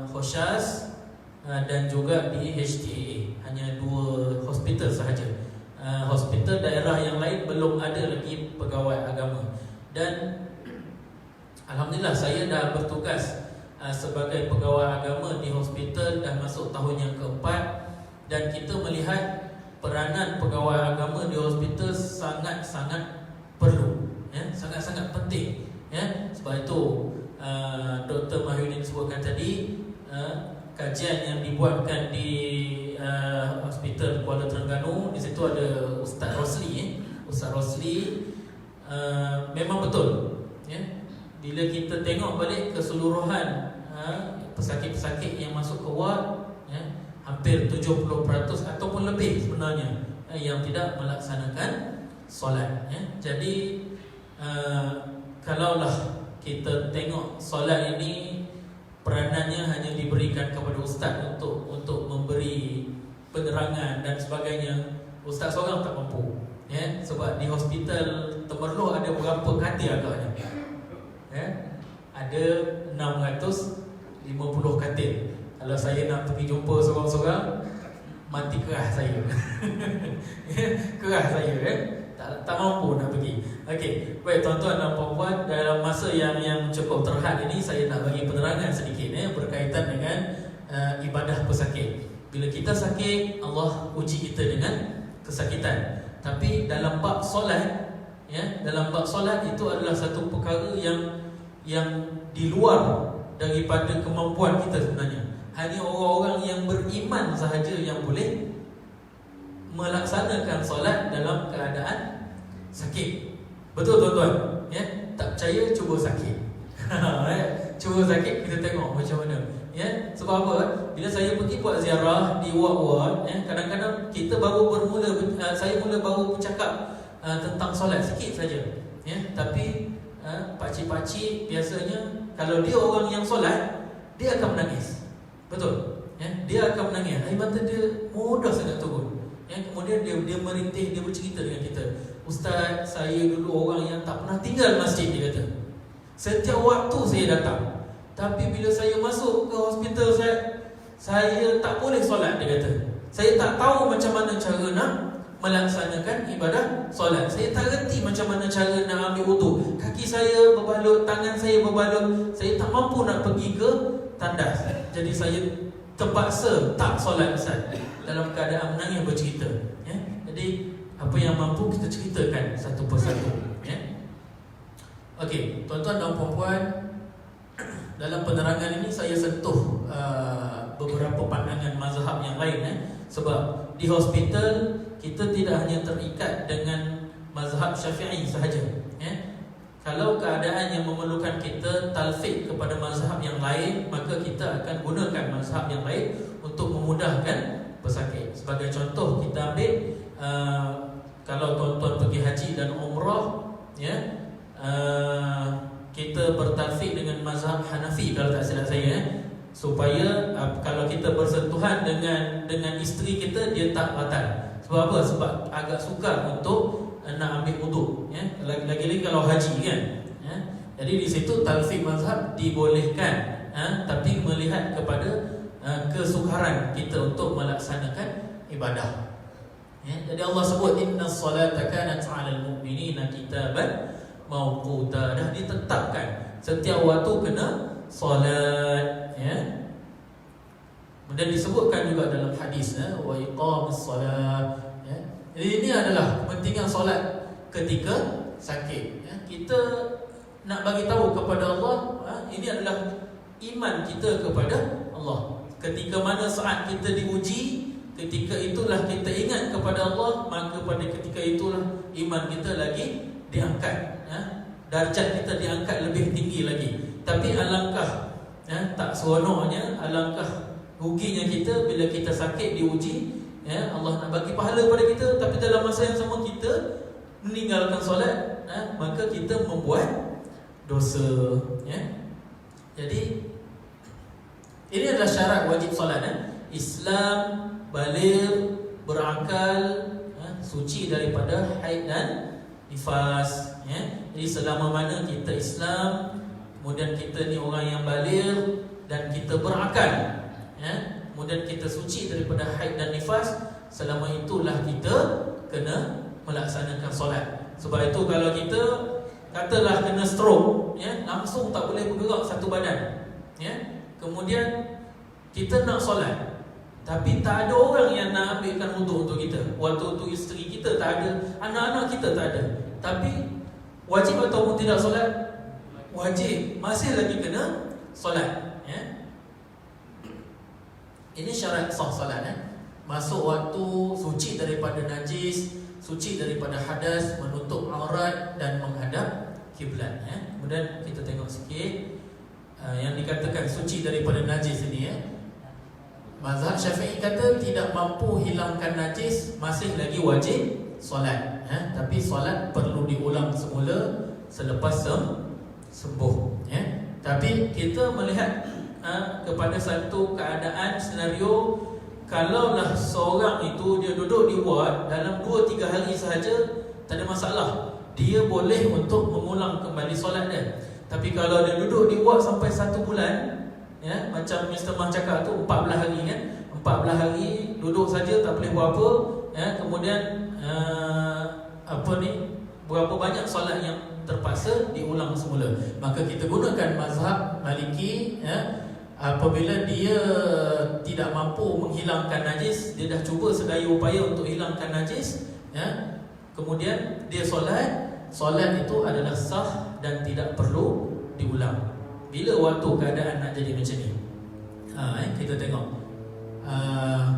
Khoshas dan juga di HTAA, hanya 2 hospital sahaja. Hospital daerah yang lain belum ada lagi pegawai agama. Dan alhamdulillah saya dah bertugas sebagai pegawai agama di hospital dah masuk tahun yang keempat, dan kita melihat peranan pegawai agama di hospital sangat-sangat perlu, ya, sangat-sangat penting, ya. Sebab itu Dr. Mahyudin sebutkan tadi, kajian yang dibuatkan di Hospital Kuala Terengganu, di situ ada Ustaz Rosli, Ustaz Rosli, memang betul, ya. Bila kita tengok balik keseluruhan pesakit-pesakit yang masuk ke ward, ya, hampir 70% ataupun lebih sebenarnya yang tidak melaksanakan solat, ya. Jadi kalaulah kita tengok solat ini peranannya hanya diberikan kepada ustaz untuk memberi penerangan dan sebagainya, ustaz seorang tak mampu, ya. Sebab di hospital Temerloh ada berapa katil agaknya, ya? Ada 650 katil. Kalau saya nak pergi jumpa seorang-seorang, mati kerah saya. Kerah saya, kan? Tak mampu nak pergi. Okey, baik tuan-tuan dan puan-puan, dalam masa yang cukup terhad ini saya nak bagi penerangan sedikit, berkaitan dengan ibadah pesakit. Bila kita sakit, Allah uji kita dengan kesakitan. Tapi dalam bab solat, dalam bab solat itu adalah satu perkara yang di luar daripada kemampuan kita sebenarnya. Hanya orang-orang yang beriman sahaja yang boleh melaksanakan solat dalam keadaan sakit. Betul tuan-tuan? Tak percaya, cuba sakit. Cuba sakit, kita tengok macam mana. Sebab apa? Bila saya pergi buat ziarah di ward-ward, kadang-kadang kita saya mula baru bercakap tentang solat sikit saja. Tapi pakcik-pakcik biasanya kalau dia orang yang solat, dia akan menangis. Betul? Dia akan menangis. Air mata dia mudah sangat turun. Kemudian dia merintih, dia bercerita dengan kita. Ustaz, saya dulu orang yang tak pernah tinggal masjid, dia kata. Setiap waktu saya datang. Tapi bila saya masuk ke hospital, saya tak boleh solat, dia kata. Saya tak tahu macam mana cara nak melaksanakan ibadah solat. Saya tak reti macam mana cara nak ambil wudu. Kaki saya berbalut, tangan saya berbalut. Saya tak mampu nak pergi ke tandas. Jadi saya terpaksa tak solat, Ustaz, dalam keadaan menangis bercerita. Jadi apa yang mampu kita ceritakan satu persatu. Okey, tuan-tuan dan puan-puan, dalam penerangan ini saya sentuh beberapa pandangan mazhab yang lain. Sebab di hospital kita tidak hanya terikat dengan mazhab Syafi'i sahaja. Kalau keadaan yang memerlukan kita talfiq kepada mazhab yang lain, maka kita akan gunakan mazhab yang lain untuk memudahkan pesakit. Sebagai contoh, kita ambil kalau tuan-tuan pergi haji dan umrah, kita bertalfiq dengan mazhab Hanafi kalau tak silap saya, supaya kalau kita bersentuhan dengan isteri kita, dia tak batal. Sebab apa? Sebab agak sukar untuk nak ambil wudu, lagi-lagi kalau haji kan. Jadi di situ talfiq mazhab dibolehkan, tapi melihat kepada kesukaran kita untuk melaksanakan ibadah. Jadi Allah sebut inna salata kanat 'alal mu'minina kitaban mawquta. Dah ditetapkan setiap waktu kena solat. Kemudian disebutkan juga dalam hadis wa iqamus solat. Jadi ini adalah kepentingan solat ketika sakit. Kita nak bagi tahu kepada Allah, ini adalah iman kita kepada Allah. Ketika mana saat kita diuji, ketika itulah kita ingat kepada Allah, maka pada ketika itulah iman kita lagi diangkat. Darjat kita diangkat lebih tinggi lagi. Tapi alangkah tak seronoknya, alangkah ruginya kita bila kita sakit diuji, Allah nak bagi pahala pada kita, tapi dalam masa yang sama kita meninggalkan solat, maka kita membuat dosa. Jadi ini adalah syarat wajib solat. Islam, baligh, berakal, suci daripada haid dan nifas. Jadi selama mana kita Islam, kemudian kita ni orang yang baligh dan kita berakal, kemudian kita suci daripada haid dan nifas, selama itulah kita kena melaksanakan solat. Sebab itu kalau kita katalah kena stroke, langsung tak boleh bergerak satu badan, kemudian kita nak solat, tapi tak ada orang yang nak ambilkan wudu untuk kita. Waktu tu isteri kita tak ada, anak-anak kita tak ada, tapi wajib ataupun tidak solat? Wajib, masih lagi kena solat. Ini syarat sah salat. Masuk waktu, suci daripada najis, suci daripada hadas, menutup aurat dan menghadap kiblat. Kemudian kita tengok sikit yang dikatakan suci daripada najis ini. Mazhab Syafi'i kata tidak mampu hilangkan najis, masih lagi wajib solat. Tapi solat perlu diulang semula selepas sembuh. Tapi kita melihat kepada satu keadaan senario, kalaulah seorang itu dia duduk di ward dalam 2-3 hari sahaja, tak ada masalah, dia boleh untuk mengulang kembali solat dia. Tapi kalau dia duduk di ward sampai 1 bulan, macam Mr. Mah cakap tu 14 hari 14 hari duduk saja, tak boleh buat apa, kemudian berapa banyak solat yang terpaksa diulang semula, maka kita gunakan mazhab Maliki. Apabila dia tidak mampu menghilangkan najis, dia dah cuba sedaya upaya untuk hilangkan najis, ya. Kemudian dia solat itu adalah sah dan tidak perlu diulang. Bila waktu keadaan nak jadi macam ni? Kita tengok.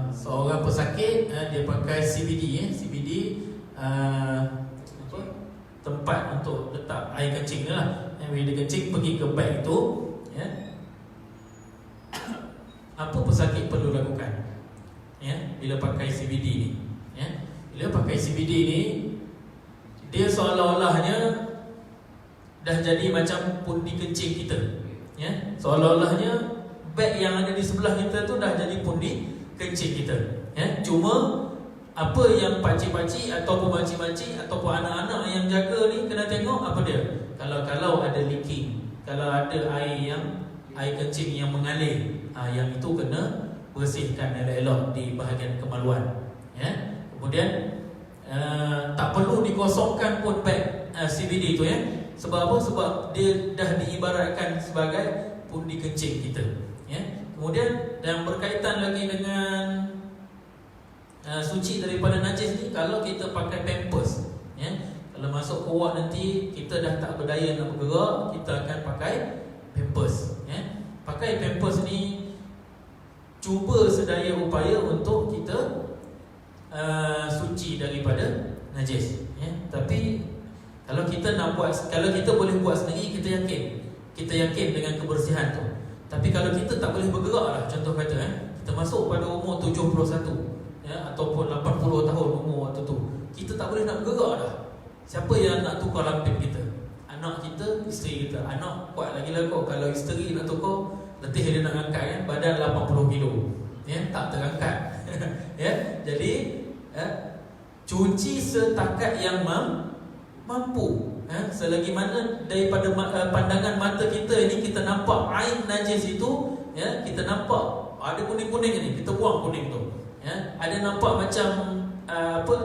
Seorang pesakit, dia pakai CBD, CBD tempat untuk letak air kencing lah. Bila dia kencing pergi ke beg itu, ya. Apa pesakit perlu lakukan? Ya, bila pakai CBD ni, ya. Bila pakai CBD ni, dia seolah-olahnya dah jadi macam pundi kencing kita, ya. Seolah-olahnya beg yang ada di sebelah kita tu dah jadi pundi kencing kita, ya. Cuma apa yang pakcik-pakcik ataupun makcik-makcik ataupun anak-anak yang jaga ni kena tengok apa dia. Kalau ada leaking, kalau ada air kencing yang mengalir, yang itu kena bersihkan elok-elok di bahagian kemaluan, ya. Kemudian tak perlu dikosongkan pun beg CBD tu, ya. Sebab apa? Sebab dia dah diibaratkan sebagai pundi kencing kita, ya. Kemudian yang berkaitan lagi dengan suci daripada najis ni, kalau kita pakai pampers, ya. Kalau masuk ke ward nanti kita dah tak berdaya nak bergerak, kita akan pakai pampers, ya. Pakai pampers ni cuba sedaya upaya untuk kita suci daripada najis, ya. Tapi kalau kita boleh buat sendiri, kita yakin dengan kebersihan tu. Tapi kalau kita tak boleh bergerak lah, contoh kata kita masuk pada umur 71, ya, ataupun 80 tahun umur waktu tu, kita tak boleh nak bergerak dah. Siapa yang nak tukar lampin kita? Anak kita, isteri kita. Anak kuat lagi lah kau. Kalau isteri nak tukar, letih dia nak angkat, ya, badan 80 kilo, ya, tak terangkat. Ya, jadi cuci setakat yang mampu, ya. Selagi mana daripada pandangan mata kita ini kita nampak air najis itu, ya, kita nampak ada kuning-kuning ni, kita buang kuning tu, ya. Ada nampak macam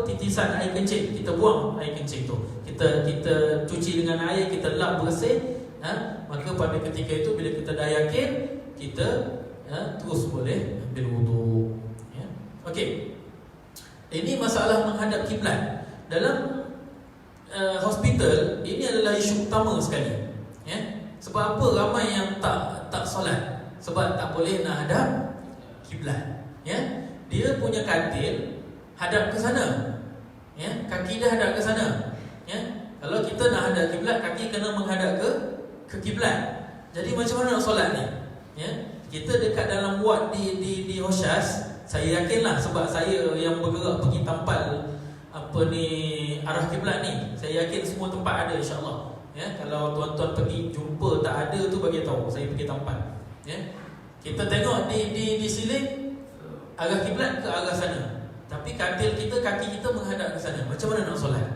titisan air kencing, kita buang air kencing tu. Kita cuci dengan air, kita lap bersih, ya. Maka pada ketika itu bila kita dah yakin, kita terus boleh ambil wudu, ya. Okey. Ini masalah menghadap kiblat. Dalam hospital ini adalah isu utama sekali, ya. Sebab apa ramai yang tak solat? Sebab tak boleh nak hadap kiblat, ya. Dia punya katil hadap ke sana, ya. Kaki dia hadap ke sana, ya. Kalau kita nak hadap kiblat, kaki kena menghadap ke kiblat. Jadi macam mana nak solat ni, ya? Kita dekat dalam ward di Hoshas, saya yakinlah sebab saya yang bergerak pergi tampal arah kiblat ni, saya yakin semua tempat ada insya-Allah, ya. Kalau tuan-tuan pergi jumpa tak ada tu, bagi tahu, saya pergi tampal, ya. Kita tengok di siling arah kiblat ke arah sana, tapi katil kita, kaki kita menghadap ke sana. Macam mana nak solat,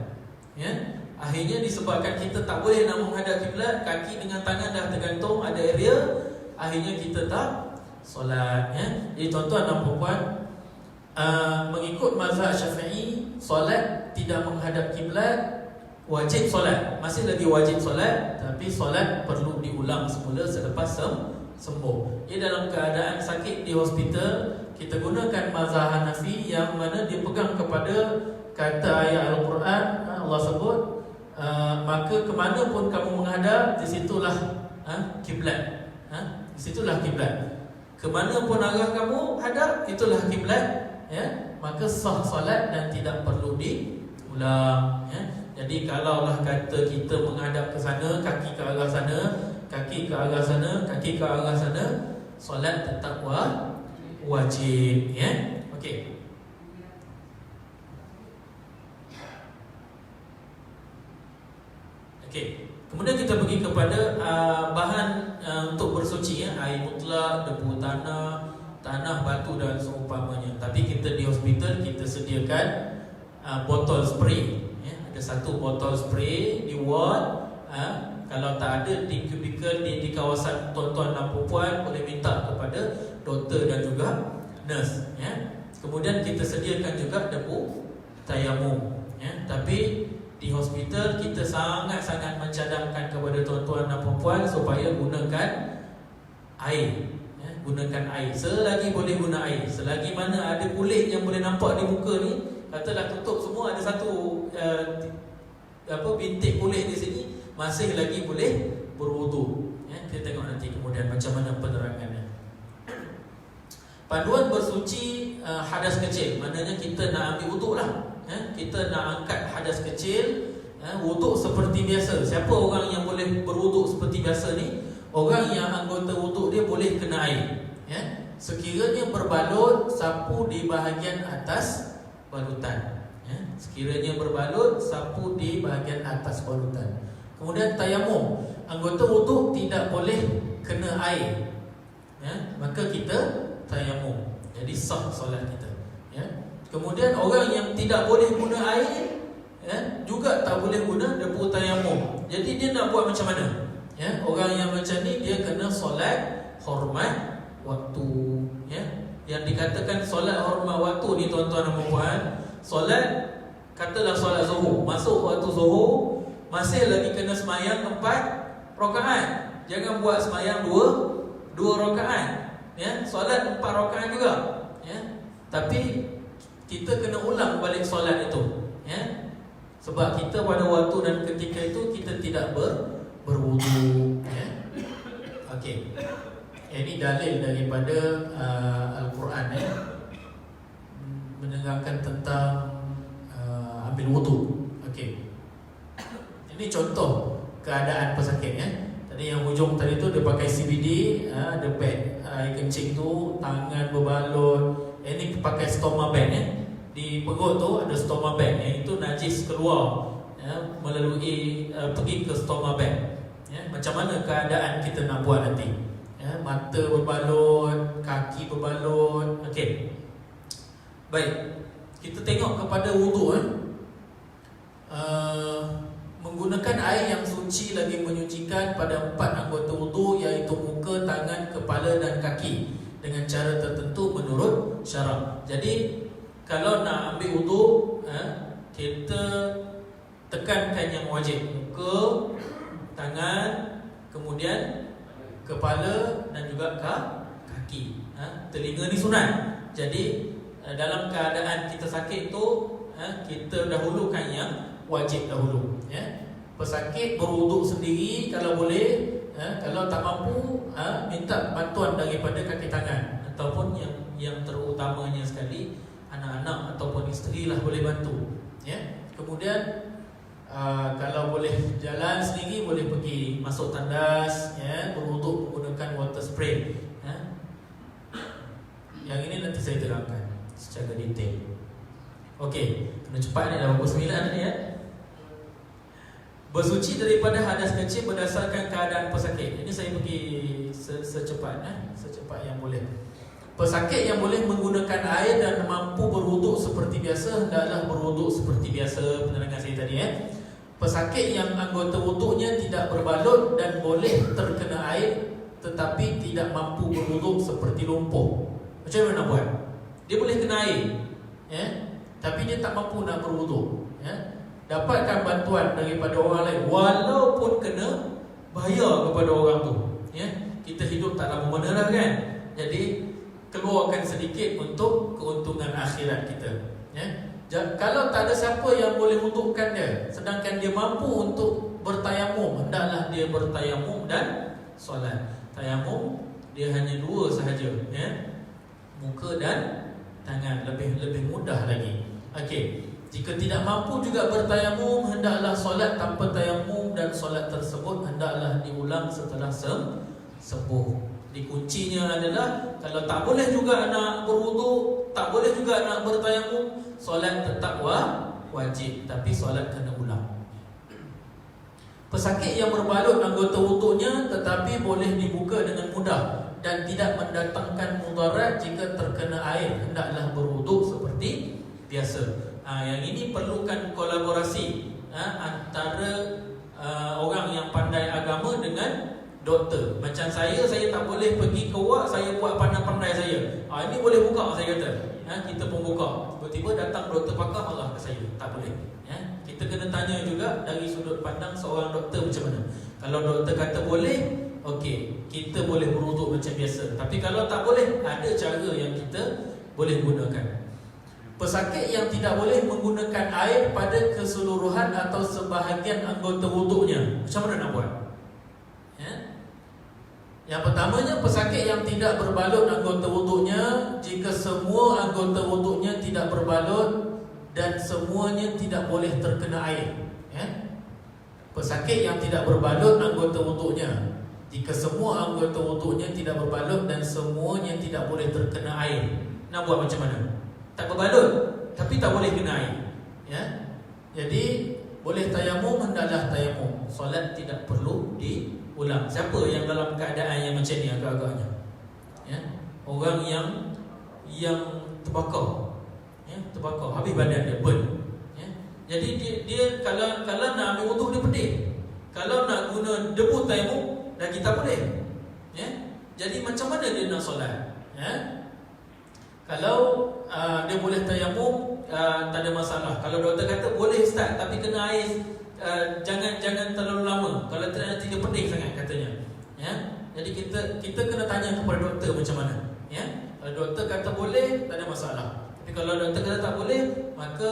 ya? Akhirnya disebabkan kita tak boleh nak menghadap kiblat, kaki dengan tangan dah tergantung ada area, akhirnya kita tak solat, ya. Jadi tuan-tuan dan puan, mengikut mazhab Syafi'i, solat tidak menghadap kiblat wajib solat, masih lagi wajib solat, tapi solat perlu diulang semula selepas sembuh. Ia dalam keadaan sakit di hospital, kita gunakan mazhab Hanafi yang mana dia pegang kepada kata ayat Al-Quran. Allah sebut, maka kemana pun kamu menghadap, di situlah kiblat, di situlah kiblat. Kemana pun arah kamu hadap, itulah kiblat, ya. Maka sah solat dan tidak perlu diulang, ya. Jadi kalaulah kata kita menghadap ke sana, kaki ke arah sana, kaki ke arah sana, kaki ke arah sana, solat tetap wajib, ya. Okey. Okey. Kemudian kita pergi kepada bahan untuk bersuci, ya. Air mutlak, debu tanah, batu dan seumpamanya. Tapi kita di hospital kita sediakan botol spray, ya. Ada satu botol spray di ward. Kalau tak ada di kubikel di kawasan tuan-tuan dan puan, boleh minta kepada doktor dan juga nurse, ya. Kemudian kita sediakan juga debu tayamum, ya. Tapi di hospital kita sangat-sangat mencadangkan kepada tuan-tuan dan puan supaya gunakan air, ya. gunakan air. Selagi boleh guna air, selagi mana ada kulit yang boleh nampak di muka ni, katalah tutup semua, ada satu bintik kulit di sini, masih lagi boleh berwuduk. Kita tengok nanti kemudian macam mana penerangannya. Panduan bersuci hadas kecil, maknanya kita nak ambil wuduk lah. Kita nak angkat hadas kecil, wuduk seperti biasa. Siapa orang yang boleh berwuduk seperti biasa ni? Orang yang anggota wuduk dia boleh kena air, sekiranya berbalut sapu di bahagian atas balutan, sekiranya berbalut sapu di bahagian atas balutan. Kemudian tayamum, anggota wuduk tidak boleh kena air, maka kita tayamum, jadi sah solat kita. Kemudian orang yang tidak boleh guna air, juga tak boleh guna debu tayamum. Jadi dia nak buat macam mana? Orang yang macam ni dia kena solat hormat waktu. Yang dikatakan solat hormat waktu ni, tuan-tuan dan puan, solat, katalah solat zuhur, masuk waktu zuhur, masih lagi kena semayang 4 rakaat. Jangan buat semayang 2 rakaat. Solat 4 rakaat juga. Tapi kita kena ulang balik solat itu. Sebab kita pada waktu dan ketika itu kita tidak berwudu. Okey. Ini dalil daripada Al-Quran, menerangkan tentang ambil wudu. Okey. Ini contoh keadaan pesakit. Tadi yang hujung tadi tu dia pakai CBD, ada pad air kencing tu, tangan berbalut. Ini pakai stoma bag. Di perut tu ada stoma bag, itu najis keluar melalui pergi ke stoma bag. Macam mana keadaan kita nak buat nanti? Mata berbalut, kaki berbalut. Okey. Baik. Kita tengok kepada wudu. Menggunakan air yang suci lagi menyucikan pada 4 anggota wudu, iaitu muka, tangan, kepala dan kaki, dengan cara tertentu menurut syarak. Jadi kalau nak ambil wudu, kita tekankan yang wajib: muka, tangan, kemudian kepala dan juga kaki. Telinga ni sunat. Jadi dalam keadaan kita sakit tu, kita dahulukan yang wajib dahulu. Pesakit berwuduk sendiri kalau boleh. Kalau tak mampu, minta bantuan daripada kaki tangan, ataupun yang terutamanya sekali, anak-anak ataupun isteri lah boleh bantu. Kemudian kalau boleh jalan sendiri, boleh pergi masuk tandas, berwuduk menggunakan water spray. Yang ini nanti saya terangkan secara detail. Okey, kena cepat ni, dah pukul 9 ni. Bersuci daripada hadas kecil berdasarkan keadaan pesakit. Ini saya pergi secepat yang boleh. Pesakit yang boleh menggunakan air dan mampu berwuduk seperti biasa, hendaklah berwuduk seperti biasa. Penerangan saya tadi. Pesakit yang anggota wuduknya tidak berbalut dan boleh terkena air, tetapi tidak mampu berwuduk seperti lumpuh. Macam mana nak buat? Dia boleh kena air, tapi dia tak mampu nak berwuduk. Dapatkan bantuan daripada orang lain, walaupun kena bayar kepada orang tu. Kita hidup tak lama mana lah kan. Jadi keluarkan sedikit untuk keuntungan akhirat kita. Kalau tak ada siapa yang boleh wudukkan dia, sedangkan dia mampu untuk bertayamum, hendaklah dia bertayamum dan solat. Tayamum dia hanya 2 sahaja, muka dan tangan, lebih mudah lagi. Okey. Jika tidak mampu juga bertayamum, hendaklah solat tanpa tayamum, dan solat tersebut hendaklah diulang setelah sembuh. Kuncinya adalah, kalau tak boleh juga nak berwuduk, tak boleh juga nak bertayamum, solat tetap wajib, tapi solat kena ulang. Pesakit yang berbalut anggota wuduknya tetapi boleh dibuka dengan mudah dan tidak mendatangkan mudarat jika terkena air, hendaklah berwuduk seperti biasa. Yang ini perlukan kolaborasi antara orang yang pandai agama dengan doktor. Macam saya tak boleh pergi ke ward, saya buat pandai-pandai saya. Ini boleh buka, saya kata. Kita pun buka. Tiba-tiba datang doktor pakar marah ke saya. Tak boleh. Kita kena tanya juga dari sudut pandang seorang doktor macam mana. Kalau doktor kata boleh, okey, kita boleh berwuduk macam biasa. Tapi kalau tak boleh, ada cara yang kita boleh gunakan. Pesakit yang tidak boleh menggunakan air pada keseluruhan atau sebahagian anggota wuduknya, macam mana nak buat? Ya? Yang pertamanya, pesakit yang tidak berbalut anggota wuduknya, jika semua anggota wuduknya tidak berbalut dan semuanya tidak boleh terkena air. Ya? Pesakit yang tidak berbalut anggota wuduknya, jika semua anggota wuduknya tidak berbalut dan semuanya tidak boleh terkena air, nak buat macam mana? Tak berbalut tapi tak boleh kena air, ya? Jadi boleh tayamum, hendaklah tayamum. Solat tidak perlu diulang. Siapa yang dalam keadaan yang macam ni agak-agaknya, ya? Orang yang terbakar, ya, terbakar habis badan dia, burn, ya? Jadi dia kalau nak ambil wuduk dia pedih. Kalau nak guna debu tayamum lagi tak boleh, ya? Jadi macam mana dia nak solat, ya? Kalau dia boleh tayamum, tak ada masalah. Kalau doktor kata boleh Ustaz, tapi kena air, jangan terlalu lama. Kalau tidak nanti dia pedih sangat katanya, ya? Jadi kita kena tanya kepada doktor macam mana, ya? Kalau doktor kata boleh, tak ada masalah. Tapi kalau doktor kata tak boleh, maka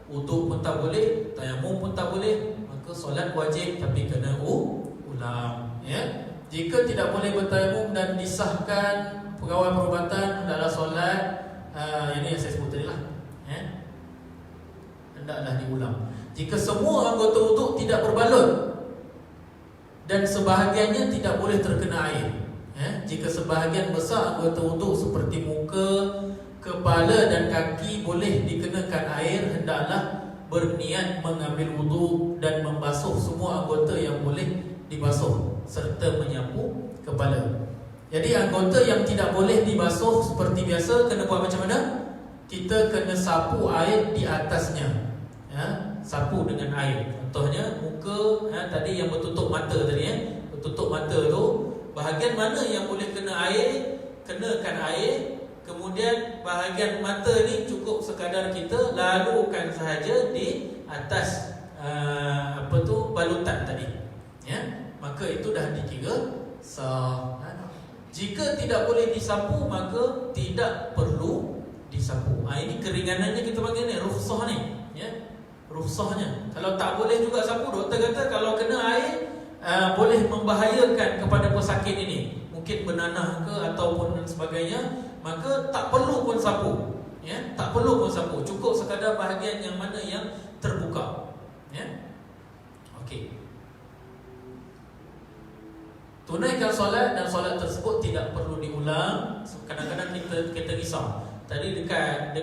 wuduk pun tak boleh, tayamum pun tak boleh, maka solat wajib tapi kena ulang, ya? Jika tidak boleh bertayamum dan disahkan pegawai perubatan, hendaklah solat, ini yang saya sebut tadi lah, ya? Hendaklah diulang. Jika semua anggota wuduk tidak berbalut dan sebahagiannya tidak boleh terkena air, ya? Jika sebahagian besar anggota wuduk seperti muka, kepala dan kaki boleh dikenakan air, hendaklah berniat mengambil wuduk dan membasuh semua anggota yang boleh dibasuh serta menyapu kepala. Jadi anggota yang tidak boleh dibasuh seperti biasa, kena buat macam mana? Kita kena sapu air di atasnya, ya? Sapu dengan air. Contohnya muka, ya, tadi yang bertutup mata tadi, ya? Bertutup mata tu, bahagian mana yang boleh kena air, kenakan air. Kemudian bahagian mata ni cukup sekadar kita lalukan sahaja di atas balutan tadi, ya? Maka itu dah dikira sah. Jika tidak boleh disapu, maka tidak perlu disapu. Ini keringanannya kita panggil ni rukhsah ni, ya? Rukhsahnya. Kalau tak boleh juga sapu, doktor kata kalau kena air boleh membahayakan kepada pesakit ini, mungkin bernanah ke ataupun dan sebagainya, maka tak perlu pun sapu, ya? Tak perlu pun sapu. Cukup sekadar bahagian yang mana yang terbuka, ya? Okey. Tunaikan solat dan solat tersebut tidak perlu diulang. Kadang-kadang kita risau. Tadi dekat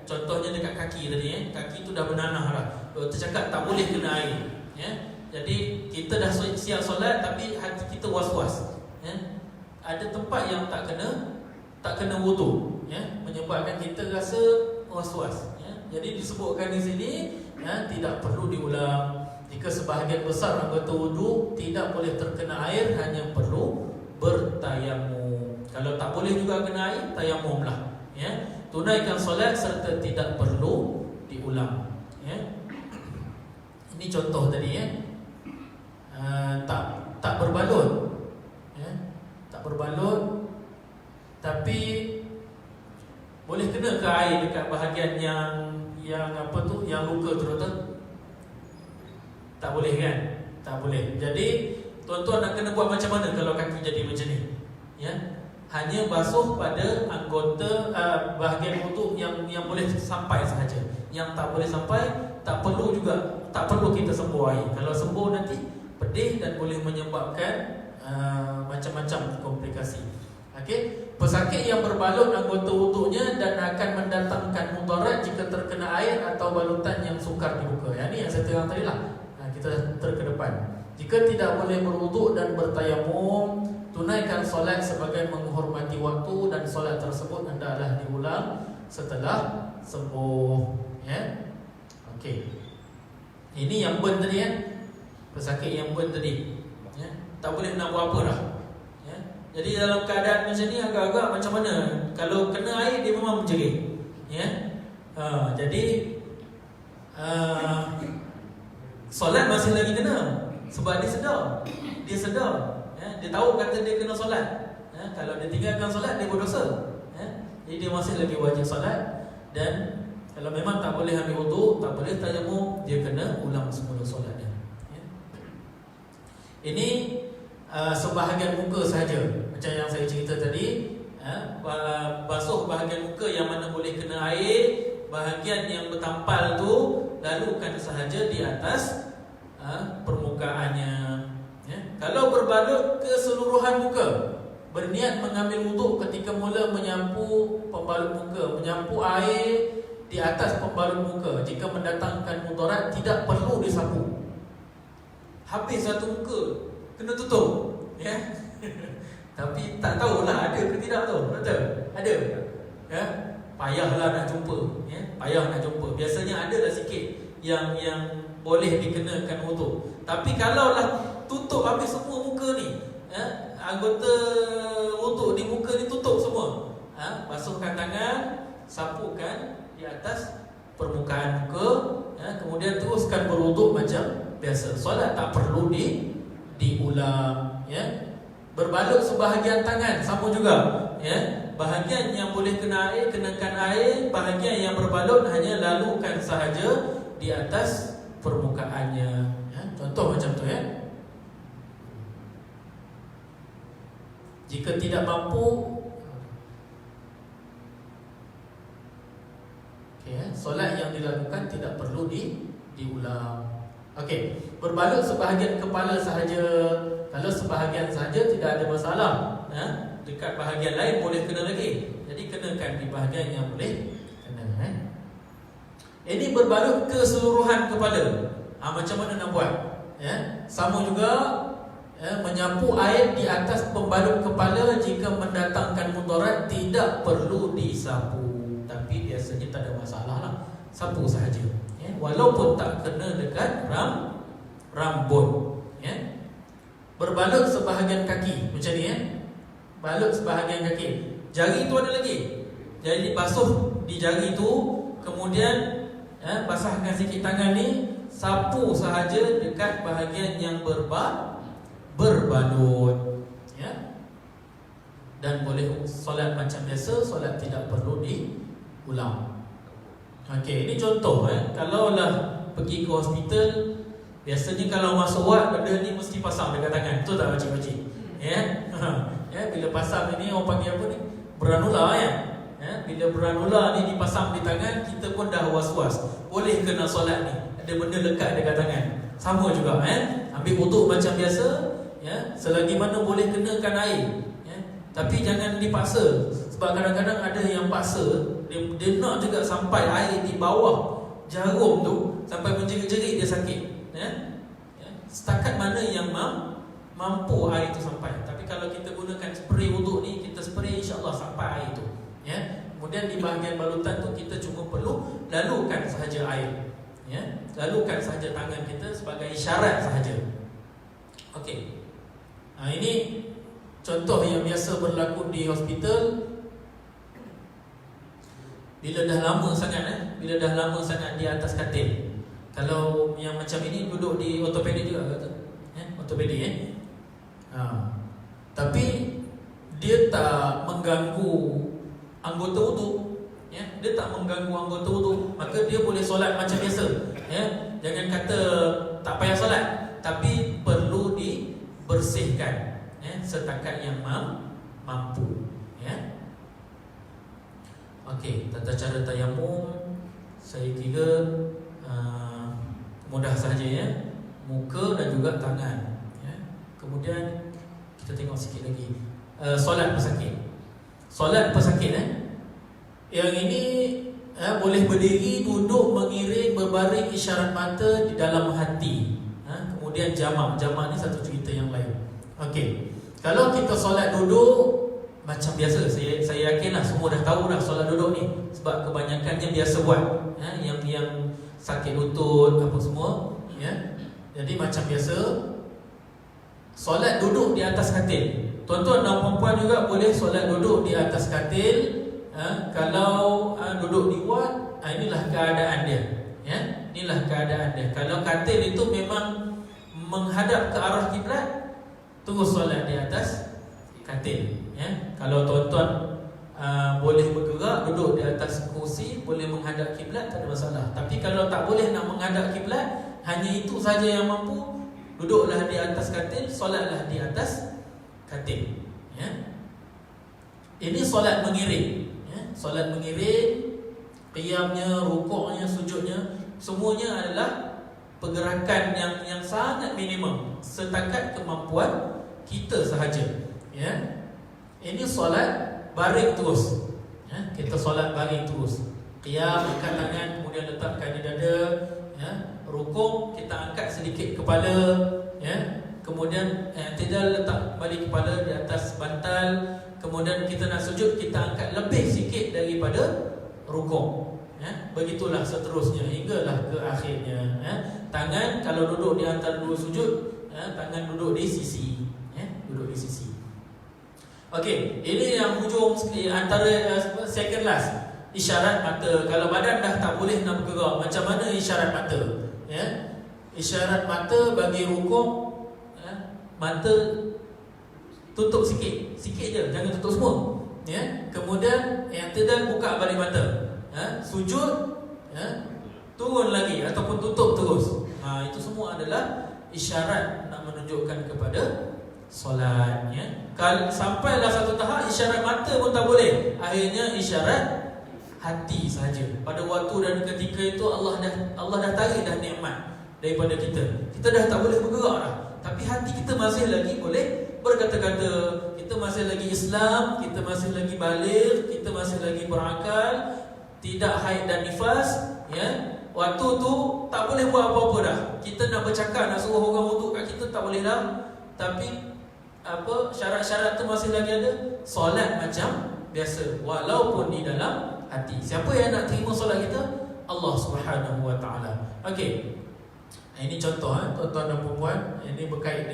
contohnya dekat kaki tadi, ya. Kaki tu dah bernanah dah. Doktor cakap tak boleh kena air, ya. Jadi kita dah siap solat tapi hati kita was-was, ya. Ada tempat yang tak kena wudu, ya, menyebabkan kita rasa was-was, ya. Jadi disebutkan di sini, ya, tidak perlu diulang. Jika sebahagian besar anggota wudu tidak boleh terkena air, hanya perlu bertayamum. Kalau tak boleh juga kena air, tayamumlah, ya. Tunaikan solat serta tidak perlu diulang, ya. Ini contoh tadi, ya. Tak berbalut, ya. Tak berbalut tapi boleh kena ke air dekat bahagian yang luka tu, doktor? Tak boleh kan? Tak boleh. Jadi tuan-tuan nak kena buat macam mana kalau kaki jadi macam ni, ya? Hanya basuh pada anggota bahagian wuduk yang boleh sampai sahaja. Yang tak boleh sampai, tak perlu kita sembuh air. Kalau sembuh nanti pedih dan boleh menyebabkan macam-macam komplikasi. Okey, pesakit yang berbalut anggota wuduknya dan akan mendatangkan mudarat jika terkena air atau balutan yang sukar dibuka. Yang ni yang saya terang tadi lah. Kita terkedepan. Jika tidak boleh berwuduk dan bertayamum, tunaikan solat sebagai menghormati waktu dan solat tersebut hendaklah diulang setelah sembuh, ya. Okey. Ini yang burn tadi, ya. Pesakit yang burn tadi, ya. Tak boleh nak buat apa dah, ya. Jadi dalam keadaan macam ni agak-agak macam mana? Kalau kena air dia memang menjerit, ya. Jadi solat masih lagi kena sebab dia sedar, Dia tahu kata dia kena solat. Kalau dia tinggalkan solat, dia berdosa. Jadi dia masih lagi wajib solat. Dan kalau memang tak boleh ambil wuduk, tak boleh tayamum, dia kena ulang semula solat dia. Ini sebahagian muka sahaja. Macam yang saya cerita tadi, basuh bahagian muka yang mana boleh kena air. Bahagian yang bertampal tu lalukan sahaja di atas permukaannya. Kalau berbalut keseluruhan muka, berniat mengambil wuduk ketika mula menyapu pembalut muka, menyapu air di atas pembalut muka, jika mendatangkan mudarat tidak perlu disapu. Habis satu muka kena tutup, Tapi tak tahulah ada ke tidak tu. Betul? Ada. Payahlah nak jumpa, payah nak jumpa. Biasanya adalah sikit yang boleh dikenakan wuduk. Tapi kalaulah tutup habis semua muka ni, anggota wuduk di muka ni tutup semua, basuhkan tangan, sapukan di atas permukaan muka, kemudian teruskan berwuduk macam biasa. Solat tak perlu diulang. Berbalut sebahagian tangan sama juga. Bahagian yang boleh kena air, kenakan air. Bahagian yang berbalut hanya lalukan sahaja di atas permukaannya. Contoh macam tu. Jika tidak mampu, solat yang dilakukan tidak perlu diulang. Berbalut sebahagian kepala sahaja. Kalau sebahagian sahaja tidak ada masalah. Dekat bahagian lain boleh kena lagi. Jadi kenakan di bahagian yang boleh kena. Ini berbalut keseluruhan kepala. Macam mana nak buat? Sama juga, menyapu air di atas pembalut kepala jika mendatangkan mudarat tidak perlu disapu. Tapi biasanya tak ada masalah lah, sapu sahaja. Walaupun tak kena dekat rambut. Berbalut sebahagian kaki macam ni. Balut sebahagian kaki. Jari tu ada lagi. Jadi basuh di jari tu, kemudian basahkan sikit tangan ni, sapu sahaja dekat bahagian yang berbalut. Dan boleh solat macam biasa, solat tidak perlu diulang. Ini contoh. Kalaulah pergi ke hospital, biasanya kalau masuk ward, benda ni mesti pasang dekat tangan. Betul tak pakcik-pakcik? Bila pasang ni, orang panggil apa ni? Beranula. Bila beranula ni dipasang di tangan, kita pun dah was-was. Boleh kena solat ni, ada benda lekat dekat tangan. Sama juga. Ambil wuduk macam biasa, selagi mana boleh kenakan air. Tapi jangan dipaksa. Sebab kadang-kadang ada yang paksa, dia nak juga sampai air di bawah jarum tu, sampai menjerit-jerit dia sakit. Setakat mana yang mampu air itu sampai. Tapi kalau kita gunakan spray wuduk ni, kita spray, insya-Allah sampai air itu. Kemudian di bahagian balutan tu kita cuma perlu lalukan sahaja air. Lalukan sahaja tangan kita sebagai isyarat sahaja. Ini contoh yang biasa berlaku di hospital. Bila dah lama sangat di atas katil. Kalau yang macam ini duduk di ortopedik juga kata. Ortopedik. Tapi dia tak mengganggu anggota wuduk. Dia tak mengganggu anggota wuduk, maka dia boleh solat macam biasa. Jangan kata tak payah solat, tapi perlu dibersihkan setakat yang mampu. Tata cara tayamum saya kira mudah sahaja. Muka dan juga tangan. Kemudian kita tengok sikit lagi, solat pesakit. Solat pesakit yang ini boleh berdiri, duduk, mengiring, berbaring, isyarat mata di dalam hati. Kemudian jamak ni satu cerita yang lain. Kalau kita solat duduk macam biasa, saya yakinlah semua dah tahu dah solat duduk ni, sebab kebanyakannya biasa buat. Yang sakit lutut apa semua, jadi macam biasa solat duduk di atas katil. Tuan-tuan dan puan-puan juga boleh solat duduk di atas katil. Kalau duduk di ward, inilah keadaan dia. Inilah keadaan dia. Kalau katil itu memang menghadap ke arah kiblat, terus solat di atas katil. Kalau tuan-tuan boleh bergerak, duduk di atas kursi, boleh menghadap kiblat, tak ada masalah. Tapi kalau tak boleh nak menghadap kiblat, hanya itu saja yang mampu, duduklah di atas katil, solatlah di atas katil. Ini solat mengiring. Solat mengiring, qiyamnya, rukuknya, sujudnya, semuanya adalah pergerakan yang sangat minimum, setakat kemampuan kita sahaja. Ini solat baring terus. Kita solat baring terus. Qiyam, angkat tangan, kemudian letakkan di dada. Rukuk, kita angkat sedikit kepala. Kemudian i'tidal, letak balik kepala di atas bantal. Kemudian kita nak sujud, kita angkat lebih sikit daripada rukuk. Begitulah seterusnya hinggalah ke akhirnya. Tangan kalau duduk di antara dua sujud, tangan duduk di sisi. Duduk di sisi. Okey, ini yang hujung antara second last. Isyarat mata. Kalau badan dah tak boleh nak bergerak, macam mana isyarat mata? Isyarat mata bagi rukuk, mata tutup sikit. Sikit je, jangan tutup semua. Kemudian i'tidal, buka balik mata. Sujud, turun lagi ataupun tutup terus. Itu semua adalah isyarat nak menunjukkan kepada solatnya. Kalau sampailah satu tahap isyarat mata pun tak boleh, akhirnya isyarat hati saja. Pada waktu dan ketika itu Allah dah tarik dah nikmat daripada kita. Kita dah tak boleh bergerak dah, tapi hati kita masih lagi boleh berkata-kata. Kita masih lagi Islam, kita masih lagi baligh, kita masih lagi berakal, tidak haid dan nifas. Waktu tu tak boleh buat apa-apa dah. Kita nak bercakap, nak suruh orang wuduk kat kita tak boleh dah. Tapi syarat-syarat tu masih lagi ada. Solat macam biasa, walaupun di dalam hati. Siapa yang nak terima solat kita? Allah Subhanahu Wa Taala. Okey. Ini contoh tuan-tuan dan puan-puan, ini berkait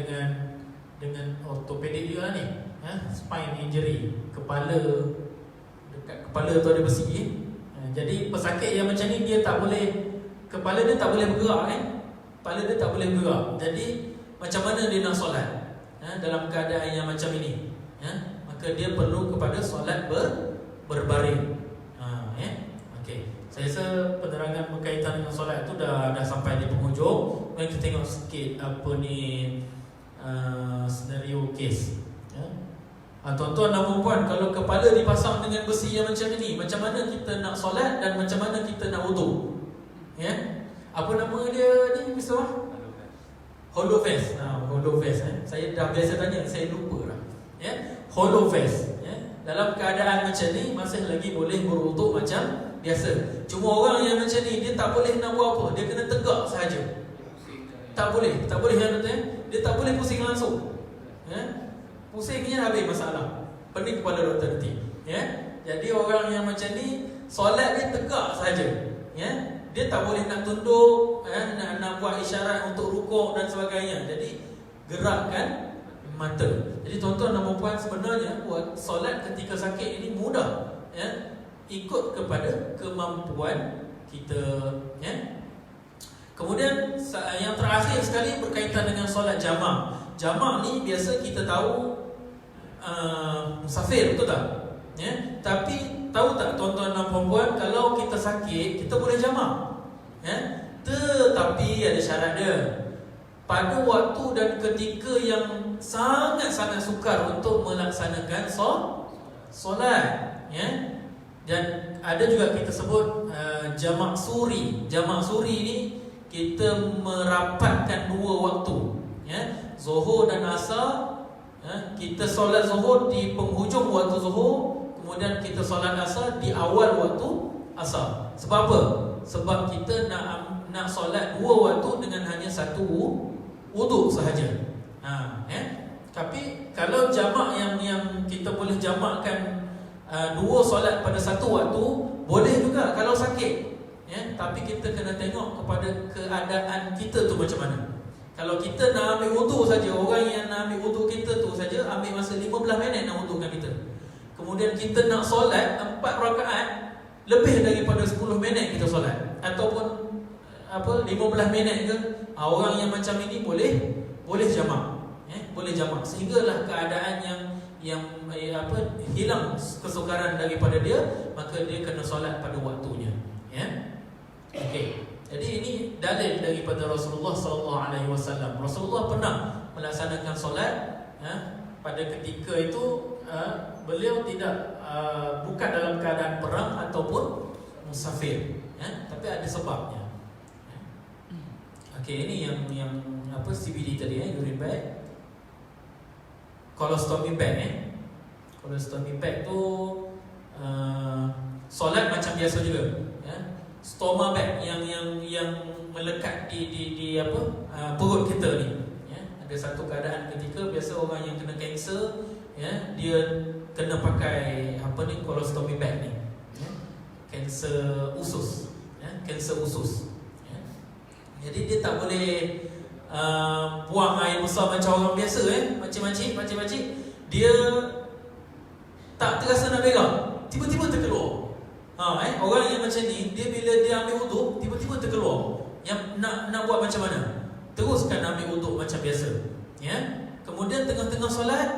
dengan ortopedik juga ni. Spine injury, kepala, dekat kepala tu ada besi. Jadi pesakit yang macam ni dia tak boleh, kepala dia tak boleh bergerak kepala dia tak boleh bergerak. Jadi macam mana dia nak solat dalam keadaan yang macam ini? Maka dia perlu kepada solat berbaring. Okey. Saya rasa penerangan berkaitan dengan solat itu dah sampai di penghujung. Mari kita tengok sikit apa ni senario case. Tuan-tuan dan puan-puan, kalau kepala dipasang dengan besi yang macam ini, macam mana kita nak solat dan macam mana kita nak wuduk? Apa nama dia ni, Mr. Hollow face. Hollow face. Saya dah biasa tanya, saya lupa dah. Hollow face. Dalam keadaan macam ni masih lagi boleh berwuduk macam biasa. Cuma orang yang macam ni dia tak boleh nak buat apa, dia kena tegak sahaja. Tak boleh yang dia tak boleh pusing langsung. Pusingnya habis masalah. Pening kepala doktor nanti. Jadi orang yang macam ni solat dia tegak saja. Dia tak boleh nak tunduk, nak buat isyarat untuk rukuk dan sebagainya. Jadi gerakkan mata. Jadi tuan-tuan dan puan, sebenarnya buat solat ketika sakit ini mudah. Ikut kepada kemampuan kita. Kemudian yang terakhir sekali berkaitan dengan solat jamak. Jamak ni biasa kita tahu musafir, betul tak? Tapi tahu tak tuan-tuan dan puan-puan, kalau kita sakit kita boleh jamak. Tetapi ada syarat dia. Pada waktu dan ketika yang sangat-sangat sukar untuk melaksanakan solat. Dan ada juga kita sebut jamak suri. Jamak suri ni kita merapatkan dua waktu. Zuhur dan asar. Kita solat zuhur di penghujung waktu zuhur, kemudian kita solat asar di awal waktu asar. Sebab apa? Sebab kita nak solat dua waktu dengan hanya satu wuduk sahaja. Tapi kalau jamak yang kita boleh jamakkan dua solat pada satu waktu, boleh juga kalau sakit. Tapi kita kena tengok kepada keadaan kita tu macam mana. Kalau kita nak ambil wuduk saja, orang yang nak ambil wuduk kita tu saja ambil masa 15 minit nak wudukkan kita. Kemudian kita nak solat 4 rakaat, lebih daripada 10 minit kita solat. Ataupun 15 minit ke. Orang yang macam ini boleh jamak. boleh jamak, sehinggalah keadaan yang hilang kesukaran daripada dia, maka dia kena solat pada waktunya. Ya. Okey. Jadi ini dalil daripada Rasulullah SAW. Rasulullah pernah melaksanakan solat pada ketika itu beliau tidak bukan dalam keadaan perang ataupun musafir, tapi ada sebabnya. Okey, ini yang CBD tadi, urine bag, colostomy bag. Colostomy bag tu solat macam biasa juga. Stoma bag yang melekat di perut kita ni. Ada satu keadaan ketika biasa orang yang kena kanser, dia kena pakai colostomy bag ni. Kanser usus, kanser usus. Jadi dia tak boleh buang air besar macam orang biasa, makcik-makcik. Dia tak terasa nak berak, tiba-tiba terkeluar. Orang yang macam ni, dia bila dia ambil wuduk, tiba-tiba terkeluar. Yang nak buat macam mana? Teruskan ambil wuduk macam biasa. Kemudian tengah-tengah solat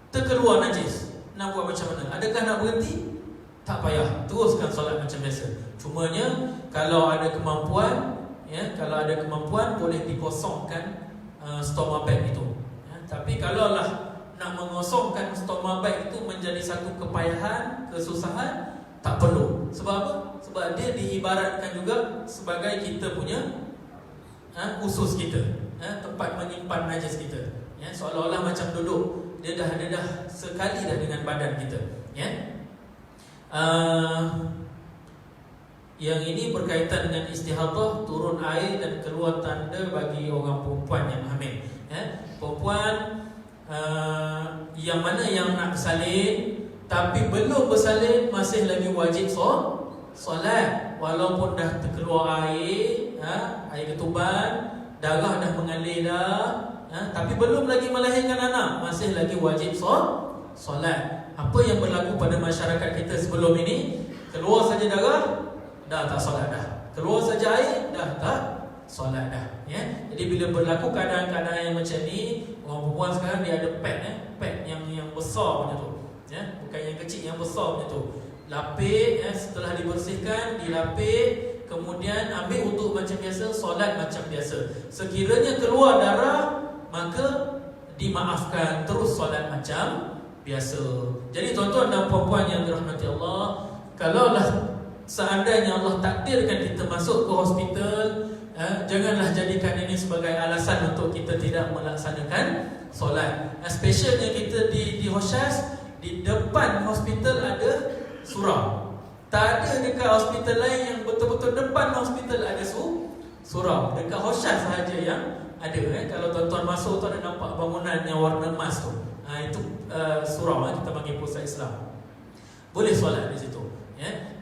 terkeluar najis. Nak buat macam mana? Adakah nak berhenti? Tak payah, teruskan solat macam biasa. Cumanya kalau ada kemampuan, boleh dikosongkan stoma bag itu. Tapi kalaulah nak mengosongkan stoma bag itu menjadi satu kepayahan, kesusahan, tak perlu. Sebab apa? Sebab dia diibaratkan juga sebagai kita punya usus kita, tempat menyimpan najis kita. Seolah-olah macam duduk, dia dah sekali dah dengan badan kita. Yang ini berkaitan dengan istihadah, turun air dan keluar tanda bagi orang perempuan yang hamil. Perempuan yang mana yang nak bersalin tapi belum bersalin, masih lagi wajib solat. Walaupun dah terkeluar air, air ketuban, darah dah mengalir dah, tapi belum lagi melahirkan anak, masih lagi wajib solat. Apa yang berlaku pada masyarakat kita sebelum ini? Keluar saja darah, dah tak solat dah. Keluar saja air, dah tak solat dah. Jadi bila berlaku keadaan-keadaan yang macam ni, orang perempuan sekarang dia ada pad yang besar punya tu. Bukan yang kecil, yang besar punya tu. Lapik, setelah dibersihkan, dilapik, kemudian ambil wuduk macam biasa, solat macam biasa. Sekiranya keluar darah, maka dimaafkan, terus solat macam biasa. Jadi tuan-tuan dan puan-puan yang dirahmati Allah, kalaulah seandainya Allah takdirkan kita masuk ke hospital, janganlah jadikan ini sebagai alasan untuk kita tidak melaksanakan solat. Especially kita di Hoshas, di depan hospital ada surau. Tak ada dekat hospital lain yang betul-betul depan hospital ada surau. Dekat Hoshas sahaja yang ada. Kalau tuan-tuan masuk tu ada nampak bangunan yang warna emas tu. Itu surau, kita panggil pusat Islam. Boleh solat di situ.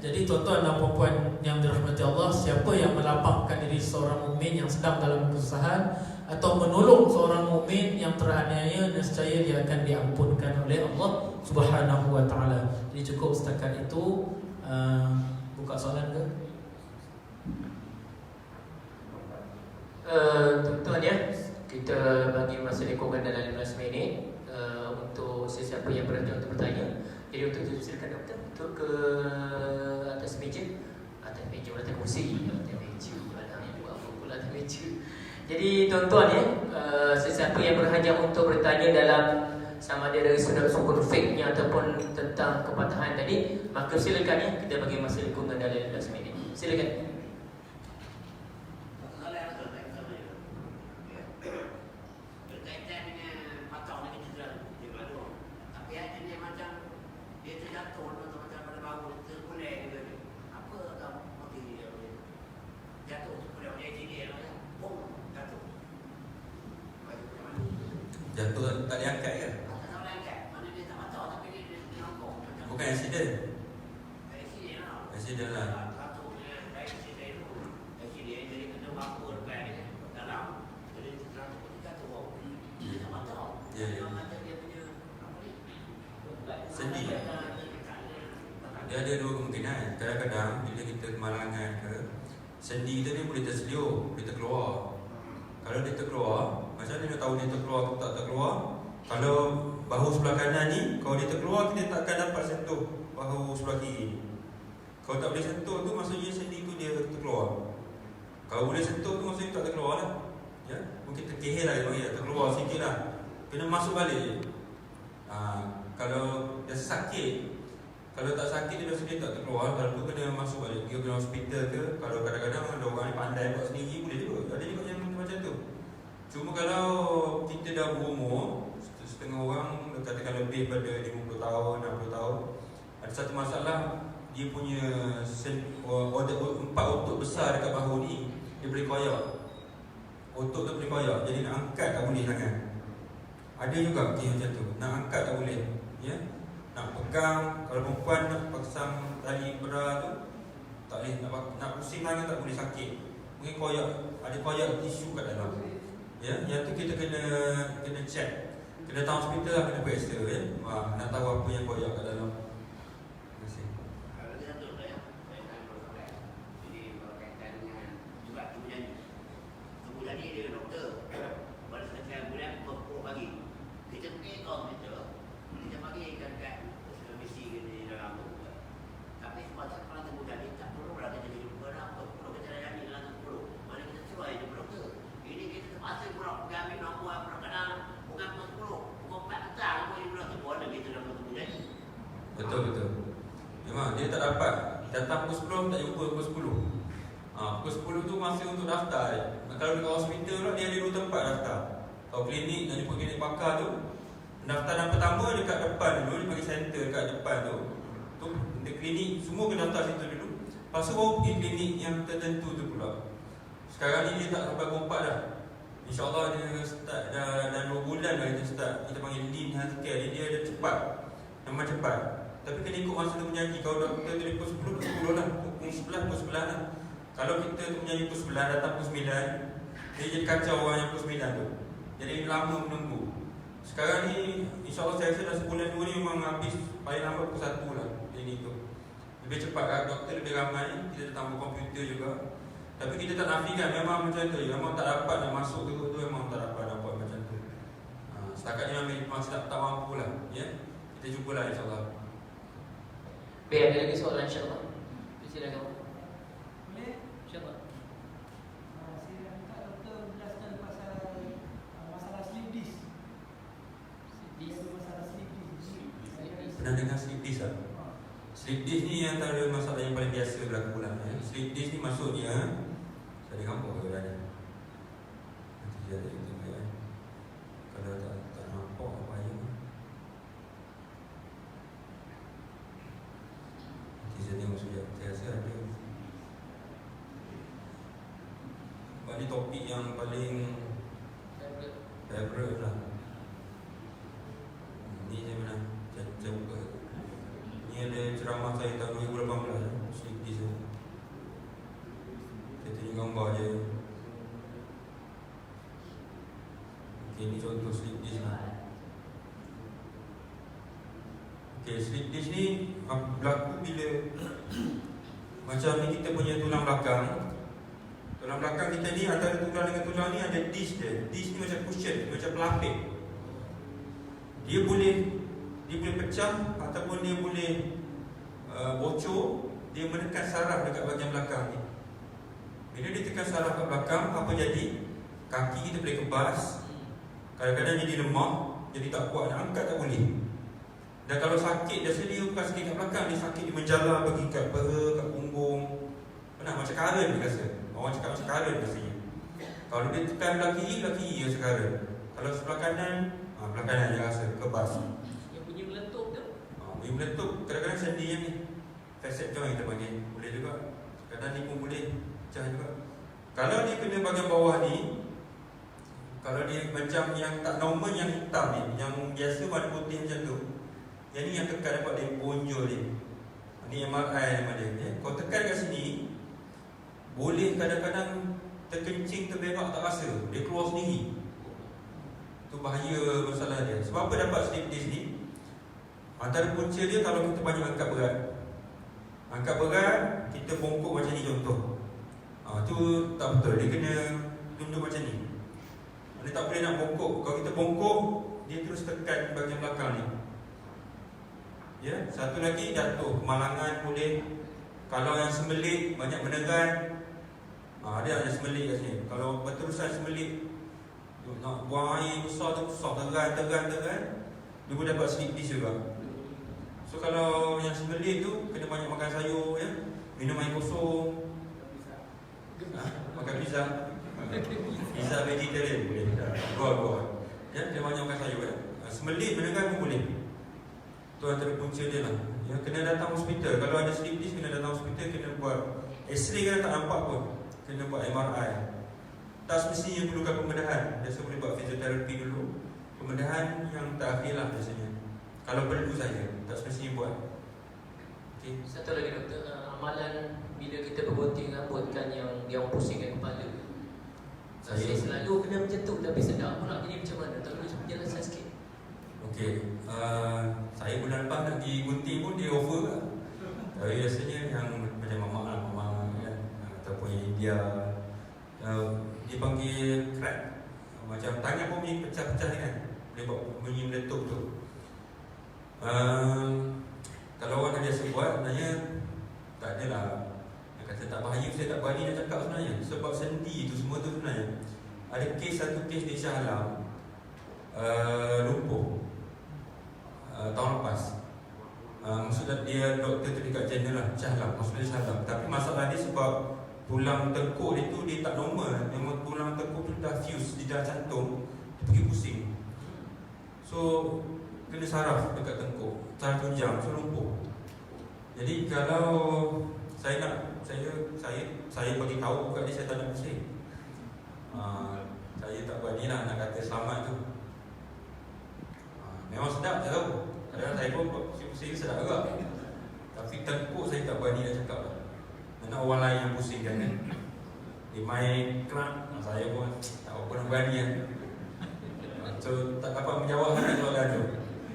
Jadi tuan-tuan dan puan-puan yang dirahmati Allah, siapa yang melapangkan diri seorang mukmin yang sedang dalam kesusahan atau menolong seorang mukmin yang teraniaya, nescaya dia akan diampunkan oleh Allah Subhanahu wa taala. Jadi cukup setakat itu. Buka soalan ke? Tuan-tuan ya, kita bagi masa lingkungan dalam 15 minit untuk sesiapa yang berhati untuk bertanya. Jadi untuk itu silakan doktor untuk ke atas meja, atas kursi, atas meja. Alhamdulillah, buat apa pula atas meja. Jadi tuan-tuan ya, sesiapa yang berhajat untuk bertanya dalam sama ada dari sumber fake-nya ataupun tentang kepatahan tadi, maka silakan ya, kita bagi masa lingkungan dalam 15 minit. Silakan. Jatuh tak diangkat ke? Bukan accident. Accident lah. Sedih. Dia ada dua kemungkinan. Kadang-kadang bila kita kemalangan ke, sendi kita ni boleh terseliur, boleh terkeluar. Kalau dia terkeluar, Macam mana nak tahu dia terkeluar atau tak terkeluar? Kalau bahu sebelah kanan ni, kalau dia terkeluar, kita tak akan dapat sentuh bahu sebelah kiri. Kalau tak boleh sentuh tu, maksudnya sendi tu dia terkeluar. Kalau boleh sentuh tu, maksudnya tak terkeluar lah. Ya? Mungkin terkehil lah, dia panggil, terkeluar sikit lah. Kena masuk balik je. Kalau dia sakit, kalau tak sakit dia biasa dia tak terkeluar. Kalau tu kena masuk balik, dia kena hospital ke. Kalau kadang-kadang ada orang ni pandai buat sendiri, boleh juga. Ada juga yang macam tu. Cuma kalau kita dah berumur, setengah orang katakan lebih pada 50 tahun, 60 tahun, ada satu masalah, dia punya 4 otot besar dekat bahu ni, dia boleh koyak. Otot tu boleh koyak, jadi nak angkat tak boleh sangat. Ada juga kes macam tu, nak angkat tak boleh, ya? Nak pegang, kalau perempuan nak pasang tali bra tu tak boleh, nak pusing tangan tak boleh, sakit. Mungkin koyak, ada koyak tisu kat dalam. Ya, yang tu kita kena check. Kena tahu hospital lah, kena periksa, ya. Nak tahu apa yang koyak kat dalam. Terima kasih. Ada satu saya nak jadi berkaitan dengan juga tubuh jadi dia doktor. Pada saat bulan 10 pagi kita pergi komputer, kita bagi kat misi di dalam tu. Tapi semasa kalau tubuh jadi tak perlu berada jadi berapa perlu kita jadi dalam tubuh. Mana kita cuba itu doktor. Ini kita masih kurang kami nak buat perkenalan bukan 10, bukan 4 tahun pun ibu nak buat lagi itu dalam tubuh jadi. Betul. Memang dia tak dapat. Datang pukul 10, tak jumpa pukul 10. Pukul 10 tu masa untuk daftar. Kalau dekat hospital tu, dia ada 2 tempat daftar. Kalau klinik, nak jumpa klinik pakar tu, pendaftaran pertama dekat depan dulu, dia bagi center dekat depan tu. Tu klinik, semua kena daftar situ dulu. Lepas tu baru pergi klinik yang tertentu tu pula. Sekarang ni dia tak sampai kompak dah. InsyaAllah dia start dah 2 bulan dah kita start. Kita panggil lean healthcare. Dia ada cepat, memang cepat. Tapi kena ikut masa tu menjanji. Kalau doktor tu pukul 10, pukul 10 lah. Pukul 11, pukul 9 lah. Kalau kita tu menjanji pukul 9, datang pukul 9, dia jadi kacau orang yang pukul 9 tu. Jadi lama menunggu. Sekarang ni insyaAllah saya rasa dah sebulan 2 ni memang habis paling lambat pukul 1 lah. Jadi tu lebih cepat kan, doktor lebih ramai. Kita tambah komputer juga. Tapi kita tak nafikan memang macam tu. Memang tak dapat nak masuk tu memang tak dapat nak buat macam tu. Setakat ni memang tak mampu lah, ya. Kita jumpalah insyaAllah. Baik, ada lagi soalan insyaAllah. Silakan. Boleh? InsyaAllah. Saya minta doktor menjelaskan pasal masalah slip disc. Masalah slip disc. Pernah dengar slip disc tak? Slip disc ni antara masalah yang paling biasa berlaku lah, ya. Slip disc ni maksudnya, saya ada gambar ke dah ni. Nanti dia ada yang tengok, ya. Kalau tak nampak apa yang nanti saya tengok sekejap. Saya rasa ada. Sebab ni topik yang paling favorite lah. Ni saya pernah saya buka. Ni ada ceramah saya tahun 2018, slip disc. Saya tunjuk gambar je. Okay, ni contoh slip disc ni. Okay, slip disc ni berlaku bila macam ni kita punya tulang belakang. Tulang belakang kita ni, antara tulang dengan tulang ni ada disc dia. Disc ni macam cushion, macam pelapis. Dia boleh pecah ataupun dia boleh bocor. Dia menekan saraf dekat bahagian belakang ni. Bila dia tekan saraf kat belakang, apa jadi? Kaki kita boleh kebas. Kadang-kadang jadi lemah, jadi tak kuat, nak angkat tak boleh. Dan kalau sakit, biasa dia bukan sakit kat belakang, dia sakit di menjala, pergi kat peha, kat punggung. Pernah macam karen dia rasa. Orang cakap macam karen rasanya. Kalau dia tekan belah kiri rasa karen. Kalau sebelah kanan, belah kanan dia rasa kebas. Yang bunyi meletup tu. Bunyi meletup, kadang-kadang sendi yang ni facet joint kita panggil. Boleh juga. Kadang ni pun boleh pecah juga. Kalau dia kena bahagian bawah ni, kalau dia macam yang tak normal, yang hitam ni, yang biasa warna putih macam tu, yang ni yang tekan dapat dia bonjol dia. Ni MRI nama dia, ya. Kalau tekan kat sini, boleh kadang-kadang terkencing, terberak tak rasa. Dia keluar sendiri. Tu bahaya masalah dia. Sebab apa dapat slip disc ni? Antara punca dia, kalau kita banyak angkat berat. Angkat berat, kita bongkok macam ni contoh. Tu tak betul. Dia kena tunduk macam ni. Mana tak boleh nak bongkok. Kalau kita bongkok, dia terus tekan bahagian belakang ni. Ya, satu lagi jatuh, kemalangan boleh. Kalau yang sembelit, banyak menegan, ada yang sembelit kat sini. Kalau berterusan sembelit, nak buang air besar tu susah, tegan, dia boleh dapat slip disc juga. So kalau yang sembelit tu, kena banyak makan sayur, ya, minum air kosong, makan pizza vegetarian boleh, buah. Ya, dia banyak makan sayur, ya. Sembelit, menegan pun boleh. Itu antara punca dia lah. Ya, kena datang hospital. Kalau ada slip disc, kena datang hospital, kena buat X-ray kan tak nampak pun, kena buat MRI. Tak semestinya perlukan pembedahan. Biasa boleh buat fizioterapi dulu. Pembedahan yang terakhir lah biasanya. Kalau perlu saja, tak semestinya buat. Okay. Satu lagi doktor, amalan bila kita bergunting rambut kan yang pusingkan kepala. Saya selalu kena macam tu, tapi sedap pula. Ini macam mana? Tak boleh penjelasan sikit. Okey, saya bulan lepas nak pergi gunting pun dia offer lah. Tapi biasanya yang macam mama kan, ataupun yang India, dia panggil crack. Macam tangan pun bunyi pecah-pecah kan, dia buat bunyi meletup tu. Kalau orang dah biasa buat, sebenarnya tak adalah. Dia kata tak bahaya, saya tak berani nak cakap sebenarnya. Sebab sendi tu semua tu sebenarnya. Ada satu kes di Shah Alam, lumpuh tahun lepas. Maksudnya dia doktor tu dekat general Shah Alam, maksudnya Shah Alam. Tapi masalah dia sebab tulang tengkuk dia tu dia tak normal. Memang tulang tengkuk tu dah fuse, dia dah cantum, dia pergi pusing. So kena saraf dekat tengkuk, saraf tunjang, so lumpuh. Jadi kalau saya bagi tahu kat dia, saya tak nak pusing. Saya tak berani lah nak kata selamat tu. Memang sedap, saya tahu. Kadang-kadang saya pun pusing sedap juga. Tapi tengkuk saya tak berani nak cakap lah. Mana orang lain yang pusingkan kan. Dia main kerak, saya pun tak apa nak berani kan. So tak dapat menjawab soalan tu.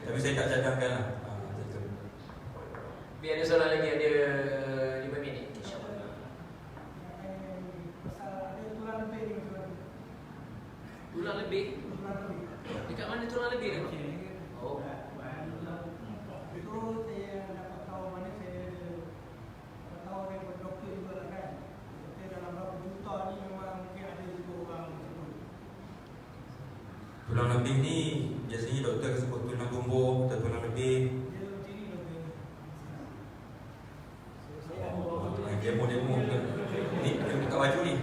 Tapi saya tak cadangkan lah. Macam tu. Biar ada soalan lagi, ada 5 minit. InsyaAllah. Pasal ada tulang lebih ni. Tulang lebih? Dekat mana tulang lebih tu? Oh. Itu saya dapat tahu mana saya dapat tahu dari doktor juga lah kan. Doktor dalam berapa juta ni memang mungkin ada juga orang macam tu. Tulang lebih ni biasanya doktor akan sebut tulang tumbuh atau tulang lebih. Dia macam ni doktor. Demo ni buka baju ni.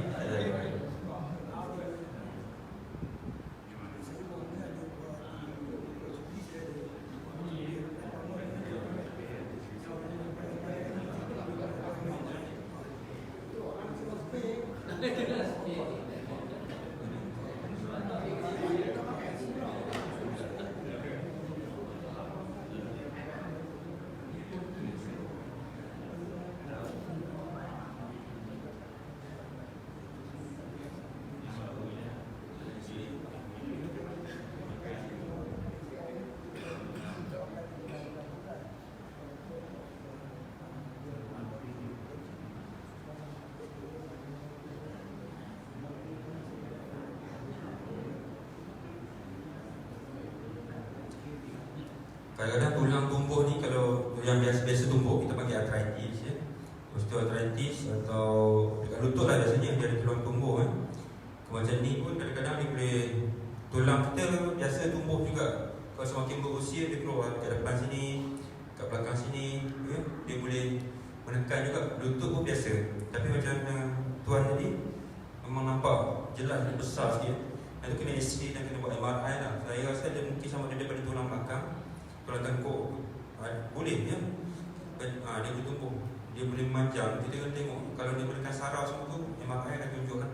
Kadang-kadang tulang tumbuh ni, kalau yang biasa tumbuh kita panggil arthritis, ya. Osteoarthritis atau dekat lutut lah biasanya dia ada tulang tumbuh kan. Macam ni pun kadang-kadang dia boleh, tulang kita biasa tumbuh juga. Kalau semakin berusia dia keluar kat depan sini, kat belakang sini, ya. Dia boleh menekan juga. Lutut pun biasa. Tapi macam tuan tadi memang nampak jelas dia besar sikit. Itu kena X-ray dan kena buat MRI lah. Saya rasa dia mungkin sama ada daripada tulang belakang, tulang tengkuk, boleh ya. Dia bertumbuh, dia boleh memanjang. Kita kena tengok. Kalau dia menekan saraf semua tu, MRI akan tunjukkan.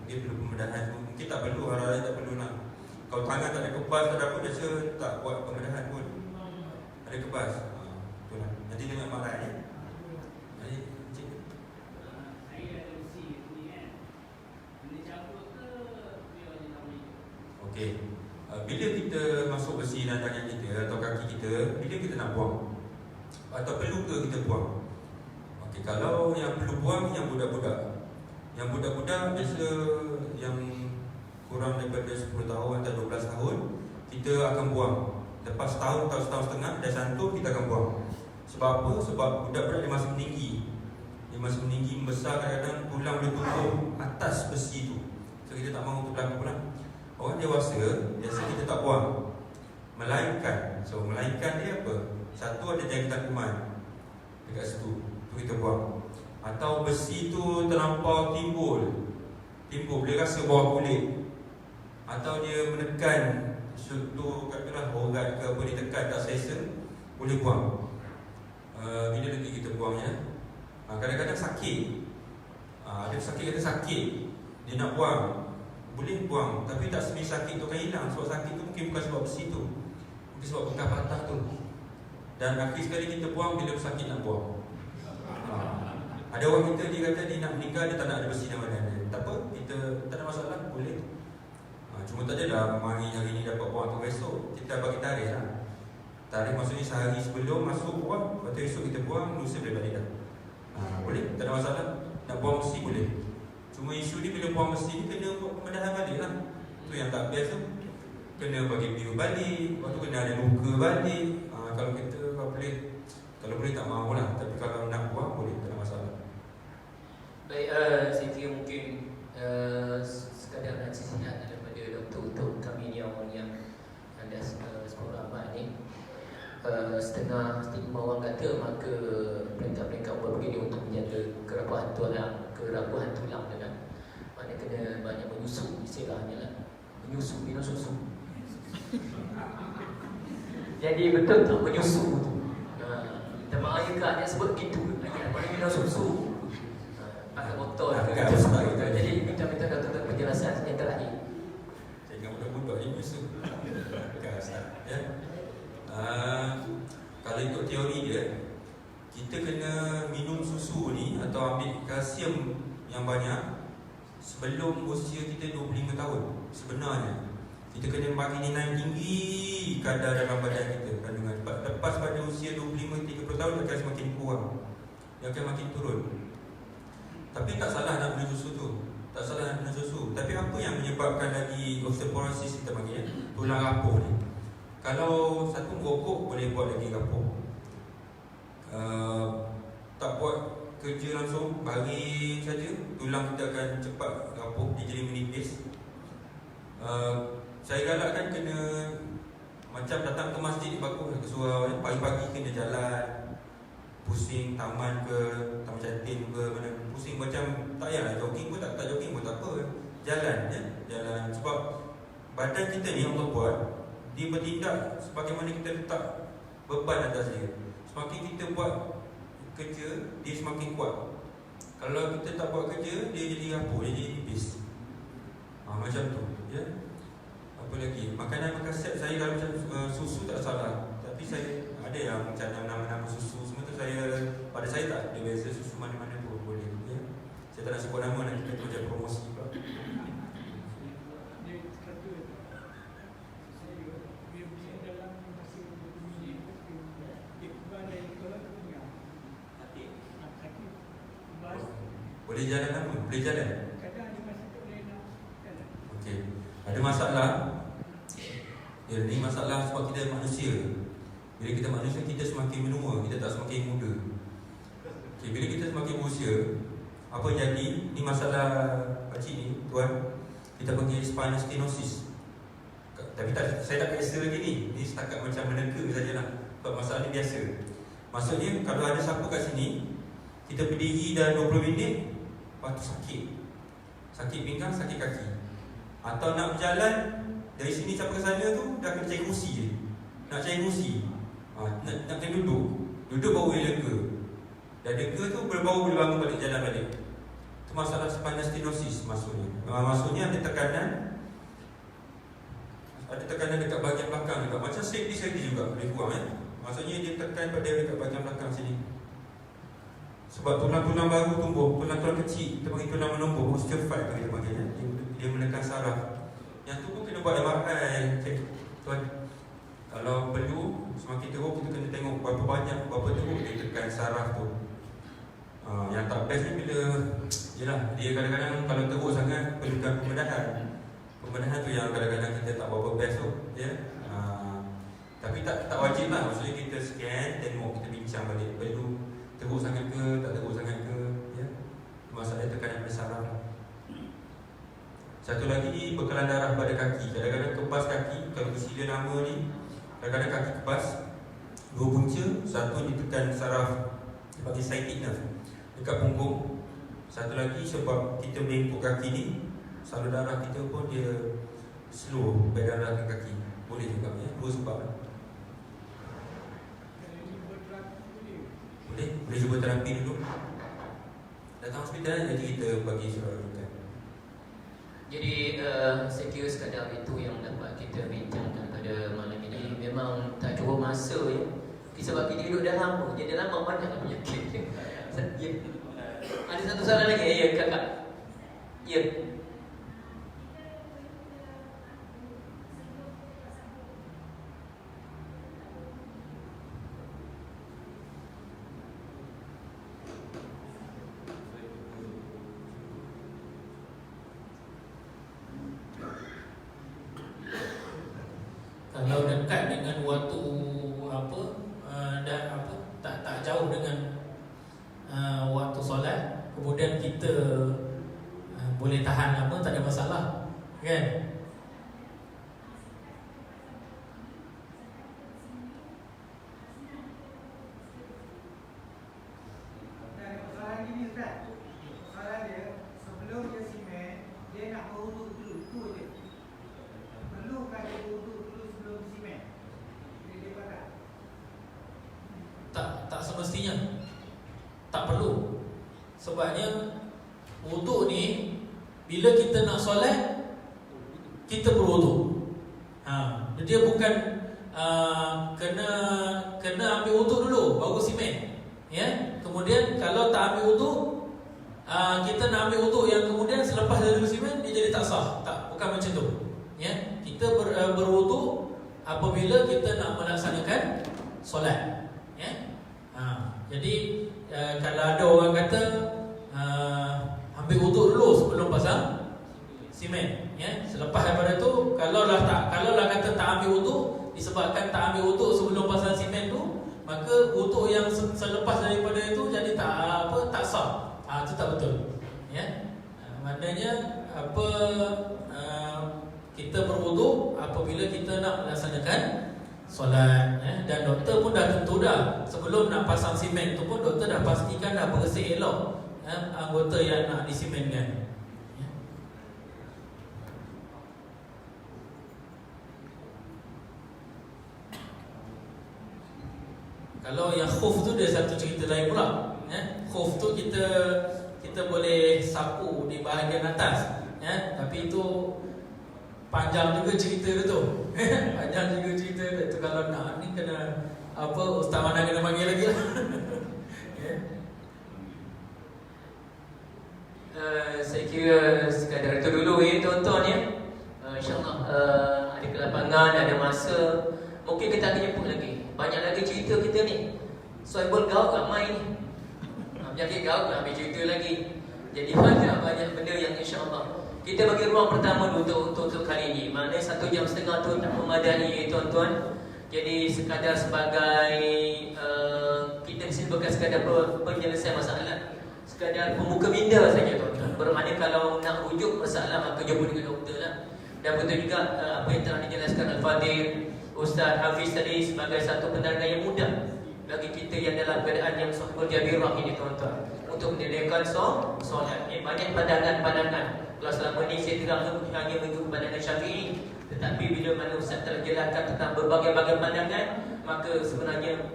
Dia perlu pembedahan tu. Mungkin tak perlu, orang-orang tak perlu nak. Kalau tangan tak ada kebas, tak ada apa, biasa tak buat pembedahan pun. Ada kebas, itulah. Nanti tengok MRI ya. Nanti cik. Okey. Bila kita masuk besi dalam tangan kita atau kaki kita, bila kita nak buang? Atau perlu ke kita buang? Okey, kalau yang perlu buang yang budak-budak. Yang budak-budak biasa yang kurang daripada 10 tahun atau 12 tahun, kita akan buang. Lepas setahun atau setahun setengah dah santur, kita akan buang. Sebab apa? Sebab budak-budak dia masih meninggi. Dia masih meninggi, membesar, kadang-kadang tulang boleh tumbuh atas besi tu. So kita tak mahu tu berlaku lah. Orang dewasa, biasa kita tak buang. Melainkan, dia apa? Satu ada jangkitan kuman dekat situ, tu kita buang. Atau besi tu terlampau timbul, boleh rasa bawah kulit. Atau dia menekan suatu katalah urat ke apa, dia tekan tak selesa, boleh buang. Bila lagi kita buangnya? Kadang-kadang sakit. Ada sakit, dia nak buang, boleh buang. Tapi tak semestinya sakit tu akan hilang. Sebab sakit tu mungkin bukan sebab besi tu, mungkin sebab bekas patah tu. Dan akhir sekali kita buang bila sakit nak buang. Ada orang kita, dia kata dia nak meninggal, dia tak nak ada besi dalam badan dia. Tak apa, kita tak ada masalah, boleh. Cuma tak adalah hari ni dapat buang tu, esok kita bagi tarikh lah. Tarikh maksudnya sehari sebelum masuk buang, lepas tu esok kita buang, lusa boleh balik dah. Boleh, tak ada masalah. Nak buang besi boleh. Cuma isu ni bila buang besi ni kena buat pembedahan balik lah. Tu yang tak biasa. Kena bagi biru balik, lepas tu kena ada luka balik. Kalau kita kalau boleh tak mahu lah. Tapi kalau nak buang boleh, tak ada masalah. Baik, saya kira mungkin sekadar nasihat daripada doktor untuk kami ni orang yang ada sekolah amat ni. Setengah stigma orang kata, maka peringkat-peringkat buat begini untuk menjaga kerapuhan tulang kan. Maknanya kena banyak menyusu, istilahnya lah. Menyusu, minum susu. Jadi betul tak menyusu tu? Minta maaf ya kak, dia sebut begitu. Mana minum susu? Pakai botol ke? Jadi minta doktor penjelasan yang terakhir. Saya ingat budak-budak ni menyusu. Ya. Kalau ikut teori dia, kita kena minum susu ni atau ambil kalsium yang banyak sebelum usia kita 25 tahun. Sebenarnya kita kena bagi nilai tinggi kadar dalam badan kita, kandungan. Lepas pada usia 25-30 tahun dia akan semakin kurang, dia akan makin turun. Tapi tak salah nak minum susu tu, tak salah nak minum susu. Tapi apa yang menyebabkan lagi osteoporosis kita panggil, tulang rapuh ni? Kalau satu merokok boleh buat lagi rapuh. Tak buat kerja langsung, baring saja, tulang kita akan cepat rapuh, dia jadi menipis. Saya galakkan kena macam datang ke masjid bagus ke surau, pagi-pagi kena jalan, pusing taman ke, taman cantik ke mana, pusing macam tak payahlah jogging pun tak jogging pun tak apa, jalan ya, jalan. Sebab badan kita ni Allah buat, dia bertindak sebagaimana kita letak beban atas dia. Semakin kita buat kerja, dia semakin kuat. Kalau kita tak buat kerja, dia jadi rapuh, dia jadi nipis. Macam tu ya. Apa lagi? Makanan siap saya kalau macam susu tak salah. Tapi saya ada yang macam nama-nama susu semua tu, pada saya tak ada biasa susu mana-mana pun boleh ya. Saya tak nak sebut nama, nanti kita macam promosi pula. Boleh jalan lama? Boleh jalan? Okey. Ada masalah. Ya, ni masalah sebab kita manusia. Bila kita manusia, kita semakin menua, kita tak semakin muda. Okey, bila kita semakin berusia, apa jadi? Ni masalah pakcik ni, tuan. Kita panggil spinal stenosis. Tapi saya tak kisah lagi ni. Ni setakat macam meneka sajalah. Sebab masalah ni biasa. Maksudnya kalau ada siapa kat sini, kita berdiri dah 20 minit, lepas tu sakit pinggang, sakit kaki. Atau nak berjalan dari sini sampai ke sana tu, dah kena cari kursi je. Nak cari kursi, nak kena duduk baru boleh lega. Dah lega tu baru boleh bangun balik, jalan balik. Itu masalah spinal stenosis maksudnya. Maksudnya ada tekanan dekat bahagian belakang juga. Macam safety juga boleh kurang ya. Maksudnya dia tekan pada dekat bahagian belakang sini. Sebab tulang-tulang baru tumbuh, tulang-tulang kecil, kita panggil tulang menumbuk, osteophyte kita panggilnya. Dia menekan saraf. Yang tu pun kena buat MRI. Tuan, kalau perlu semakin teruk kita kena tengok berapa banyak, berapa teruk dia tekan saraf tu. Yang tak best ni bila, yelah, dia kadang-kadang kalau teruk sangat perlukan pembedahan. Pembenahan tu yang kadang-kadang kita tak berapa best tu, ya. Tapi tak wajib lah. Maksudnya kita scan, tengok, kita bincang balik. Perlu teruk sangat ke, tak teruk sangat ke, ya. Masalah tekanan pada saraf lah. Satu lagi, bekalan darah pada kaki. Kadang-kadang kebas kaki. Kalau bersila lama ni, kadang-kadang kaki kebas. Dua punca, satu ditekan saraf bagi sciatic nerve dekat punggung. Satu lagi sebab kita bengkok kaki ni, salur darah kita pun dia slow berdarah ke kaki. Boleh juga, ya. Dua sebab. Boleh cuba terapi dulu. Datang hospital jadi kita bagi surat rujukan. Jadi saya kira sekadar itu yang dapat kita bincangkan pada malam ini. Memang tak cukup masa, ya. Sebab kita duduk dah lama. Jadi dah lama banyak penyakit. Ya. Ada satu soalan lagi, ya kakak. Ya. Kalau dekat dengan waktu tak jauh dengan waktu solat, kemudian kita boleh tahan lama, tak ada masalah, kan? Dan soalan ini Ustaz, soalan dia sebelum dia simen, dia nak berwuduk dulu, itu je. Perlukah dia berwuduk dulu sebelum simen? Dia pakai. Tak semestinya. Tak perlu. Sebabnya wuduk ni, bila kita nak solat, kita berwuduk. Dia bukan kena ambil wuduk dulu baru simen, ya. Kemudian kalau tak ambil wuduk, kita nak ambil wuduk yang kemudian selepas dari simen dia jadi tak sah. Tak, bukan macam tu, ya. Kita berwuduk apabila kita nak melaksanakan solat, ya. Jadi kalau ada orang kata ambil wuduk dulu sebelum pasang simen, ya. Selepas daripada tu, kalau lah kata tak ambil wuduk disebabkan tak ambil wuduk sebelum pasang simen tu, maka wuduk yang selepas daripada itu jadi tak sah. Itu tak betul, ya. Maknanya kita berwuduk apabila kita nak melaksanakan solat, ya. Dan doktor pun dah tentu dah sebelum nak pasang simen tu pun doktor dah pastikan dah bersih elok, ya, anggota yang nak disimenkan, ya. Kalau yang khuf tu dia satu cerita lain pula, ya. Khuf tu kita boleh sapu di bahagian atas, ya. Tapi itu panjang juga cerita dia tu. Panjang juga cerita dia tu. Kalau nak ni kena Ustaz mana kena panggil lagi lah. Yeah. Saya kira sekadar itu dulu, ya tuan-tuan, ya. InsyaAllah ada kelapangan, ada masa, mungkin kita akan jemput lagi. Banyak lagi cerita kita ni. Soibul gaut ramai ni. Penyakit gaut nak ambil cerita lagi. Jadi banyak benda yang insyaAllah kita bagi ruang pertama untuk kali ini. Maknanya 1 jam setengah tu tak memadai, tuan-tuan. Jadi sekadar sebagai kita mesti bukan sekadar penyelesaian masalah, sekadar pembuka minda saja, tuan-tuan. Bermakna kalau nak rujuk masalah maka jumpa dengan doktor lah. Dan betul juga apa yang telah dijelaskan Al-Fadhil Ustaz Hafiz tadi sebagai satu penerangan yang mudah bagi kita yang dalam keadaan yang sahibul jabirah ini, tuan-tuan, untuk mendirikan solat. Banyak pandangan-pandangan. Kalau selama ini saya terang hanya mengikut pandangan Syafi'i, tetapi bila mana Ustaz telah jelaskan tentang berbagai-bagai pandangan, maka sebenarnya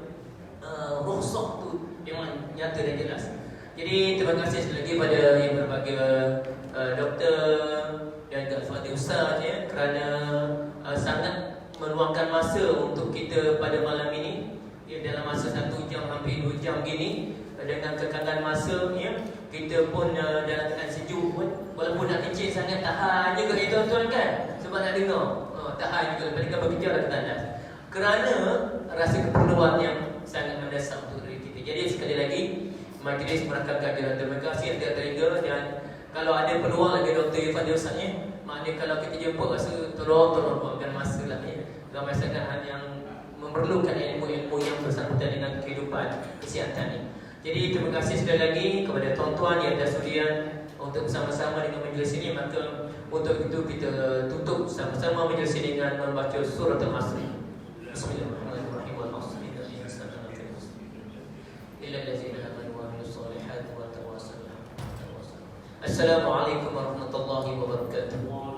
rukhsah tu memang nyata dan jelas. Jadi terima kasih sekali lagi pada yang berbahagia doktor dan juga Al-Fadhil Ustaz, ya, kerana sangat meluangkan masa untuk kita pada malam ini, ya, dalam masa 1 jam hampir 2 jam gini. Dengan kekangan masa, ya, kita pun dalam keadaan sejuk pun, walaupun nak kecil sangat, tahan juga, ya tuan-tuan, kan. Sebab nak dengar, tahan juga daripada bekerja dan tandas, kerana rasa keperluan yang sangat mendasar untuk diri kita. Jadi sekali lagi majlis merakam kehadiran, terima kasih yang telah terhingga. Dan kalau ada peluang lagi Dr. Irfan Ustaz, maknanya kalau kita jumpa rasa tolong buatkan masa lah ya. Ramai sangat yang memerlukan ilmu-ilmu yang bersangkutan dengan kehidupan kesihatan ni. Jadi terima kasih sekali lagi kepada tuan-tuan yang dah sedia untuk bersama-sama dengan majlis ini. Maka untuk itu kita tutup sama-sama majlis ini dengan membaca surah Al-Asr. Bismillahirrahmanirrahim. Assalamualaikum warahmatullahi wabarakatuh.